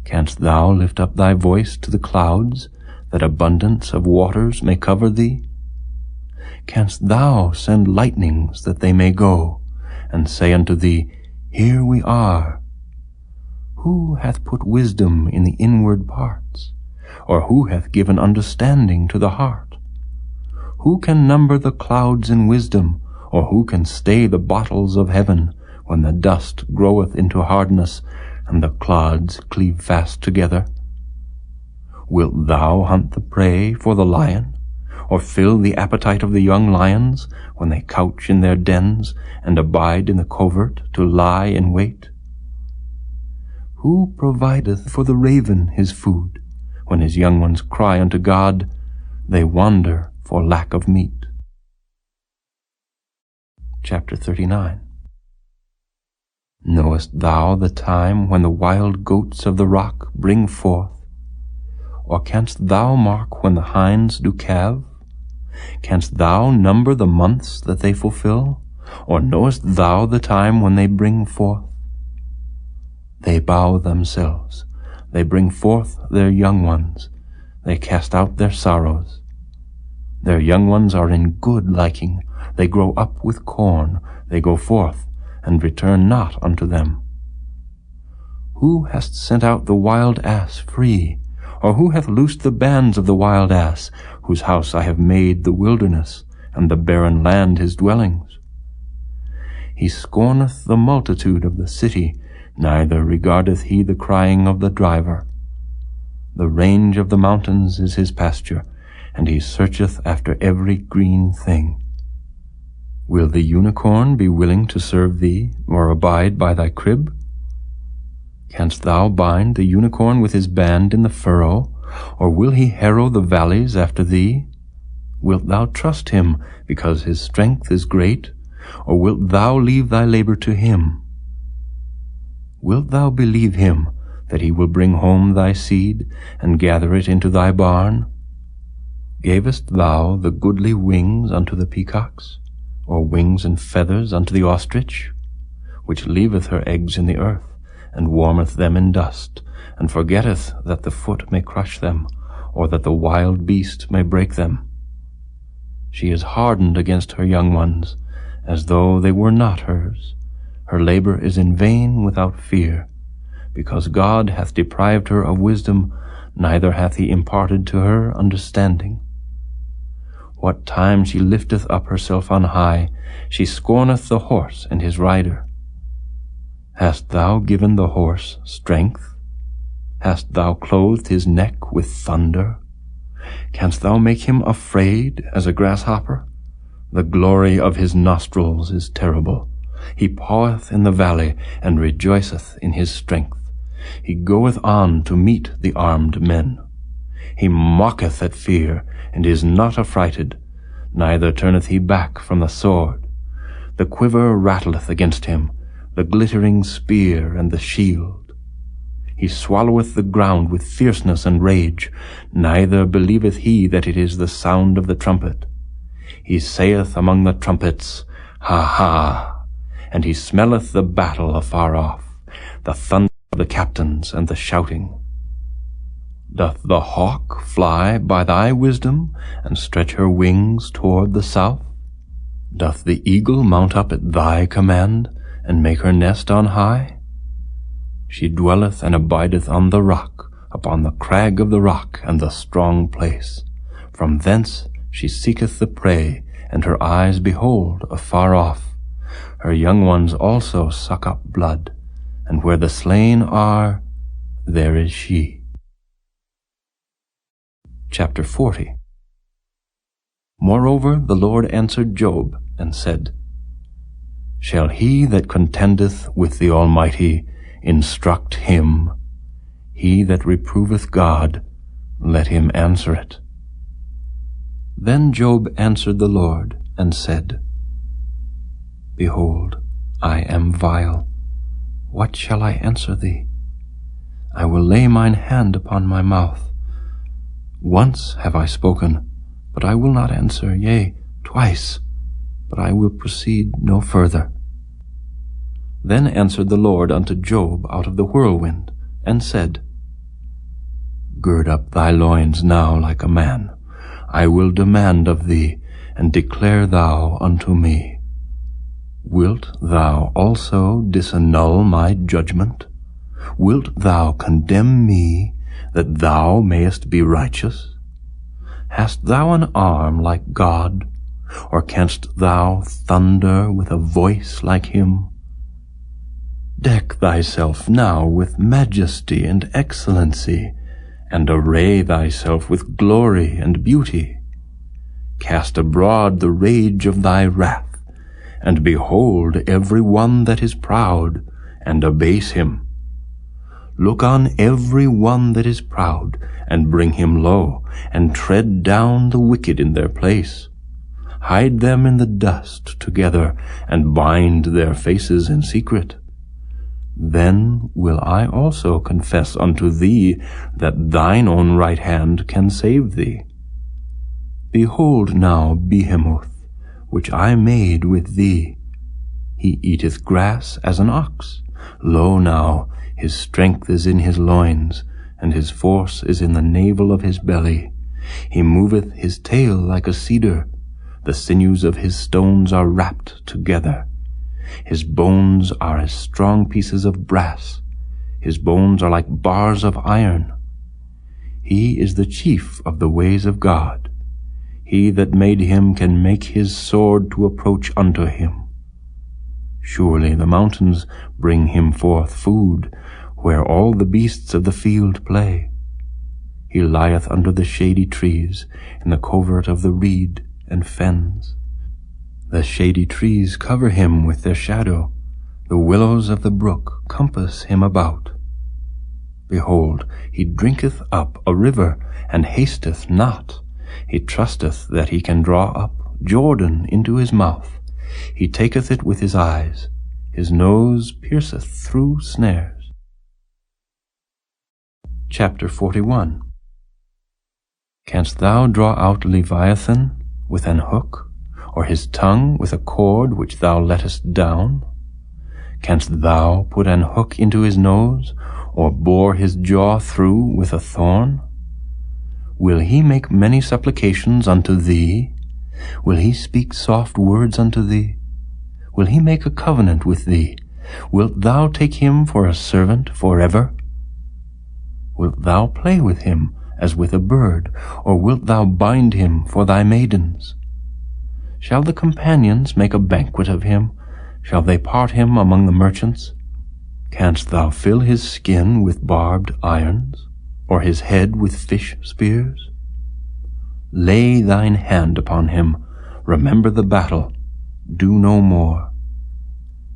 Canst thou lift up thy voice to the clouds, that abundance of waters may cover thee? Canst thou send lightnings that they may go, and say unto thee, Here we are? Who hath put wisdom in the inward parts? Or who hath given understanding to the heart? Who can number the clouds in wisdom, or who can stay the bottles of heaven, when the dust groweth into hardness, and the clods cleave fast together? Wilt thou hunt the prey for the lion, or fill the appetite of the young lions, when they couch in their dens, and abide in the covert to lie in wait? Who provideth for the raven his food? When his young ones cry unto God, they wander for lack of meat. Chapter 39. Knowest thou the time when the wild goats of the rock bring forth? Or canst thou mark when the hinds do calve? Canst thou number the months that they fulfill? Or knowest thou the time when they bring forth? They bow themselves. They bring forth their young ones. They cast out their sorrows. Their young ones are in good liking. They grow up with corn. They go forth, and return not unto them. Who hast sent out the wild ass free? Or who hath loosed the bands of the wild ass, whose house I have made the wilderness, and the barren land his dwellings? He scorneth the multitude of the city, neither regardeth he the crying of the driver. The range of the mountains is his pasture, and he searcheth after every green thing. Will the unicorn be willing to serve thee, or abide by thy crib? Canst thou bind the unicorn with his band in the furrow, or will he harrow the valleys after thee? Wilt thou trust him, because his strength is great, or wilt thou leave thy labor to him? Wilt thou believe him, that he will bring home thy seed, and gather it into thy barn? Gavest thou the goodly wings unto the peacocks, or wings and feathers unto the ostrich, which leaveth her eggs in the earth, and warmeth them in dust, and forgetteth that the foot may crush them, or that the wild beast may break them? She is hardened against her young ones, as though they were not hers. Her labor is in vain without fear, because God hath deprived her of wisdom, neither hath he imparted to her understanding. What time she lifteth up herself on high, she scorneth the horse and his rider. Hast thou given the horse strength? Hast thou clothed his neck with thunder? Canst thou make him afraid as a grasshopper? The glory of his nostrils is terrible. He paweth in the valley, and rejoiceth in his strength. He goeth on to meet the armed men. He mocketh at fear, and is not affrighted, neither turneth he back from the sword. The quiver rattleth against him, the glittering spear and the shield. He swalloweth the ground with fierceness and rage, neither believeth he that it is the sound of the trumpet. He saith among the trumpets, Ha ha! And he smelleth the battle afar off, the thunder of the captains and the shouting. Doth the hawk fly by thy wisdom, and stretch her wings toward the south? Doth the eagle mount up at thy command, and make her nest on high? She dwelleth and abideth on the rock, upon the crag of the rock and the strong place. From thence she seeketh the prey, and her eyes behold afar off. Her young ones also suck up blood, and where the slain are, there is she. Chapter 40. Moreover the Lord answered Job, and said, Shall he that contendeth with the Almighty instruct him? He that reproveth God, let him answer it. Then Job answered the Lord, and said, Behold, I am vile. What shall I answer thee? I will lay mine hand upon my mouth. Once have I spoken, but I will not answer, yea, twice, but I will proceed no further. Then answered the Lord unto Job out of the whirlwind, and said, Gird up thy loins now like a man. I will demand of thee, and declare thou unto me. Wilt thou also disannul my judgment? Wilt thou condemn me, that thou mayest be righteous? Hast thou an arm like God, or canst thou thunder with a voice like him? Deck thyself now with majesty and excellency, and array thyself with glory and beauty. Cast abroad the rage of thy wrath, and behold every one that is proud, and abase him. Look on every one that is proud, and bring him low, and tread down the wicked in their place. Hide them in the dust together, and bind their faces in secret. Then will I also confess unto thee that thine own right hand can save thee. Behold now Behemoth, which I made with thee. He eateth grass as an ox. Lo now, his strength is in his loins, and his force is in the navel of his belly. He moveth his tail like a cedar. The sinews of his stones are wrapped together. His bones are as strong pieces of brass. His bones are like bars of iron. He is the chief of the ways of God. He that made him can make his sword to approach unto him. Surely the mountains bring him forth food, where all the beasts of the field play. He lieth under the shady trees, in the covert of the reed and fens. The shady trees cover him with their shadow. The willows of the brook compass him about. Behold, he drinketh up a river, and hasteth not. He trusteth that he can draw up Jordan into his mouth. He taketh it with his eyes. His nose pierceth through snares. Chapter 41. Canst thou draw out Leviathan with an hook, or his tongue with a cord which thou lettest down? Canst thou put an hook into his nose, or bore his jaw through with a thorn? Will he make many supplications unto thee? Will he speak soft words unto thee? Will he make a covenant with thee? Wilt thou take him for a servant forever? Wilt thou play with him as with a bird, or wilt thou bind him for thy maidens? Shall the companions make a banquet of him? Shall they part him among the merchants? Canst thou fill his skin with barbed irons, or his head with fish spears? Lay thine hand upon him, remember the battle, do no more.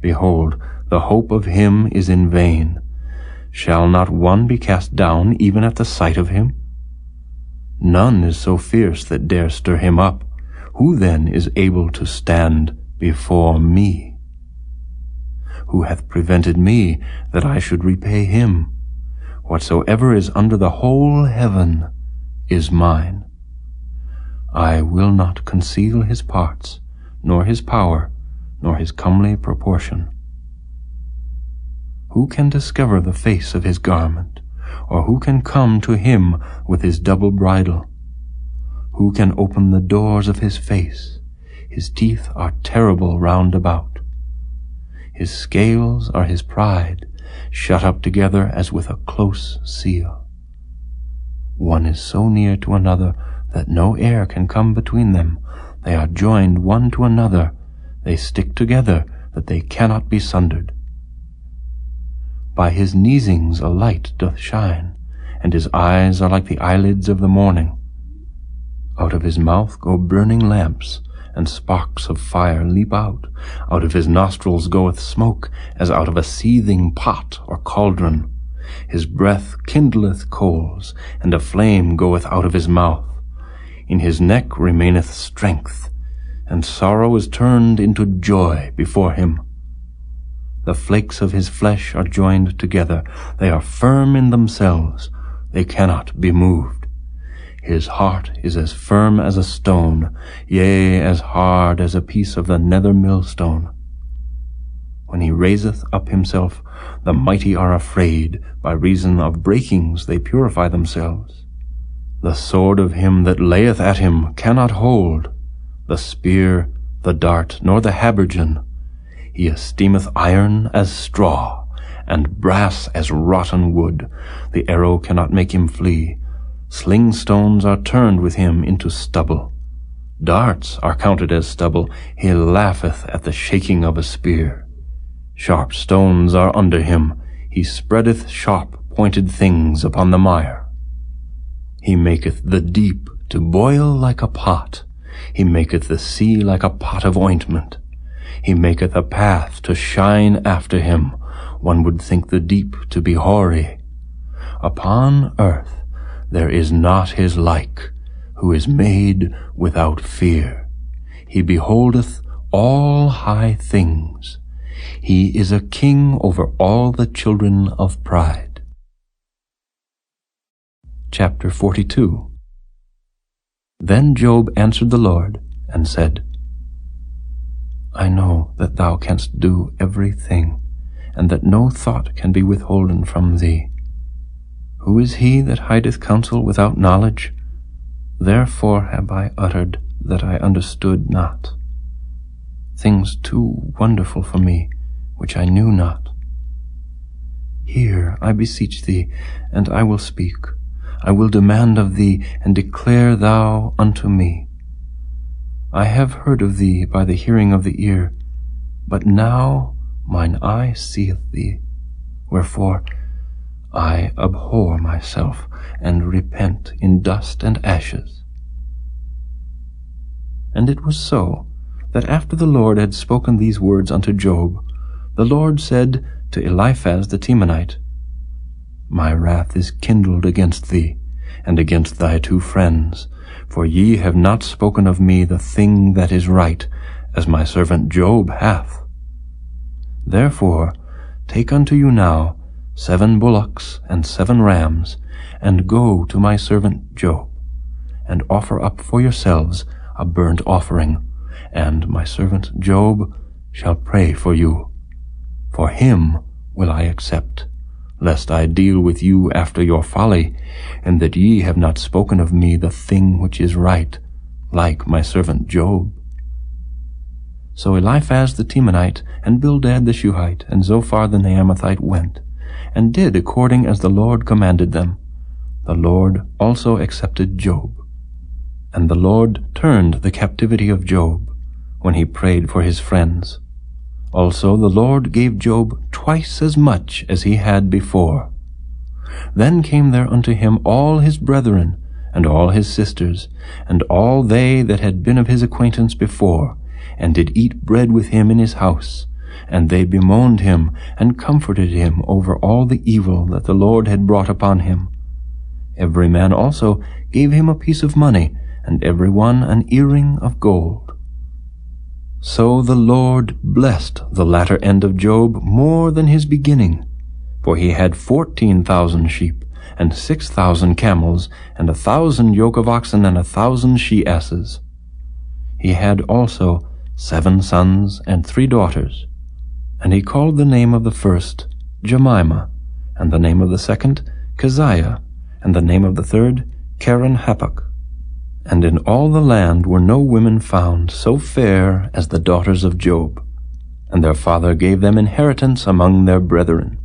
Behold, the hope of him is in vain. Shall not one be cast down even at the sight of him? None is so fierce that dare stir him up. Who then is able to stand before me? Who hath prevented me that I should repay him? Whatsoever is under the whole heaven is mine. I will not conceal his parts, nor his power, nor his comely proportion. Who can discover the face of his garment, or who can come to him with his double bridle? Who can open the doors of his face? His teeth are terrible round about. His scales are his pride, shut up together as with a close seal. One is so near to another that no air can come between them. They are joined one to another. They stick together that they cannot be sundered. By his neesings a light doth shine, and his eyes are like the eyelids of the morning. Out of his mouth go burning lamps, and sparks of fire leap out. Out of his nostrils goeth smoke, as out of a seething pot or cauldron. His breath kindleth coals, and a flame goeth out of his mouth. In his neck remaineth strength, and sorrow is turned into joy before him. The flakes of his flesh are joined together. They are firm in themselves. They cannot be moved. His heart is as firm as a stone, yea, as hard as a piece of the nether millstone. When he raiseth up himself, the mighty are afraid. By reason of breakings they purify themselves. The sword of him that layeth at him cannot hold, the spear, the dart, nor the habergeon. He esteemeth iron as straw, and brass as rotten wood. The arrow cannot make him flee. Sling stones are turned with him into stubble. Darts are counted as stubble. He laugheth at the shaking of a spear. Sharp stones are under him. He spreadeth sharp-pointed things upon the mire. He maketh the deep to boil like a pot. He maketh the sea like a pot of ointment. He maketh a path to shine after him. One would think the deep to be hoary. Upon earth there is not his like, who is made without fear. He beholdeth all high things. He is a king over all the children of pride. Chapter 42. Then Job answered the Lord, and said, I know that thou canst do everything, and that no thought can be withholden from thee. Who is he that hideth counsel without knowledge? Therefore have I uttered that I understood not. Things too wonderful for me, which I knew not. Hear, I beseech thee, and I will speak. I will demand of thee, and declare thou unto me. I have heard of thee by the hearing of the ear, but now mine eye seeth thee. Wherefore I abhor myself, and repent in dust and ashes. And it was so, that after the Lord had spoken these words unto Job, the Lord said to Eliphaz the Temanite, My wrath is kindled against thee, and against thy two friends, for ye have not spoken of me the thing that is right, as my servant Job hath. Therefore take unto you now 7 bullocks and 7 rams, and go to my servant Job, and offer up for yourselves a burnt offering, and my servant Job shall pray for you. For him will I accept, lest I deal with you after your folly, and that ye have not spoken of me the thing which is right, like my servant Job. So Eliphaz the Temanite, and Bildad the Shuhite, and Zophar the Naamathite went, and did according as the Lord commanded them. The Lord also accepted Job. And the Lord turned the captivity of Job, when he prayed for his friends. Also the Lord gave Job twice as much as he had before. Then came there unto him all his brethren, and all his sisters, and all they that had been of his acquaintance before, and did eat bread with him in his house. And they bemoaned him, and comforted him over all the evil that the Lord had brought upon him. Every man also gave him a piece of money, and every one an earring of gold. So the Lord blessed the latter end of Job more than his beginning, for he had 14,000 sheep, and 6,000 camels, and 1,000 yoke of oxen, and 1,000 she-asses. He had also 7 sons and 3 daughters, and he called the name of the first Jemimah, and the name of the second Keziah, and the name of the third Keren-Happuch. And in all the land were no women found so fair as the daughters of Job, and their father gave them inheritance among their brethren.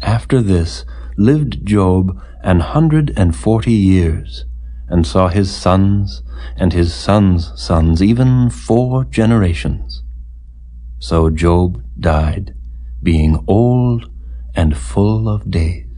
After this lived Job 140 years, and saw his sons and his sons' sons, even 4 generations. So Job died, being old and full of days.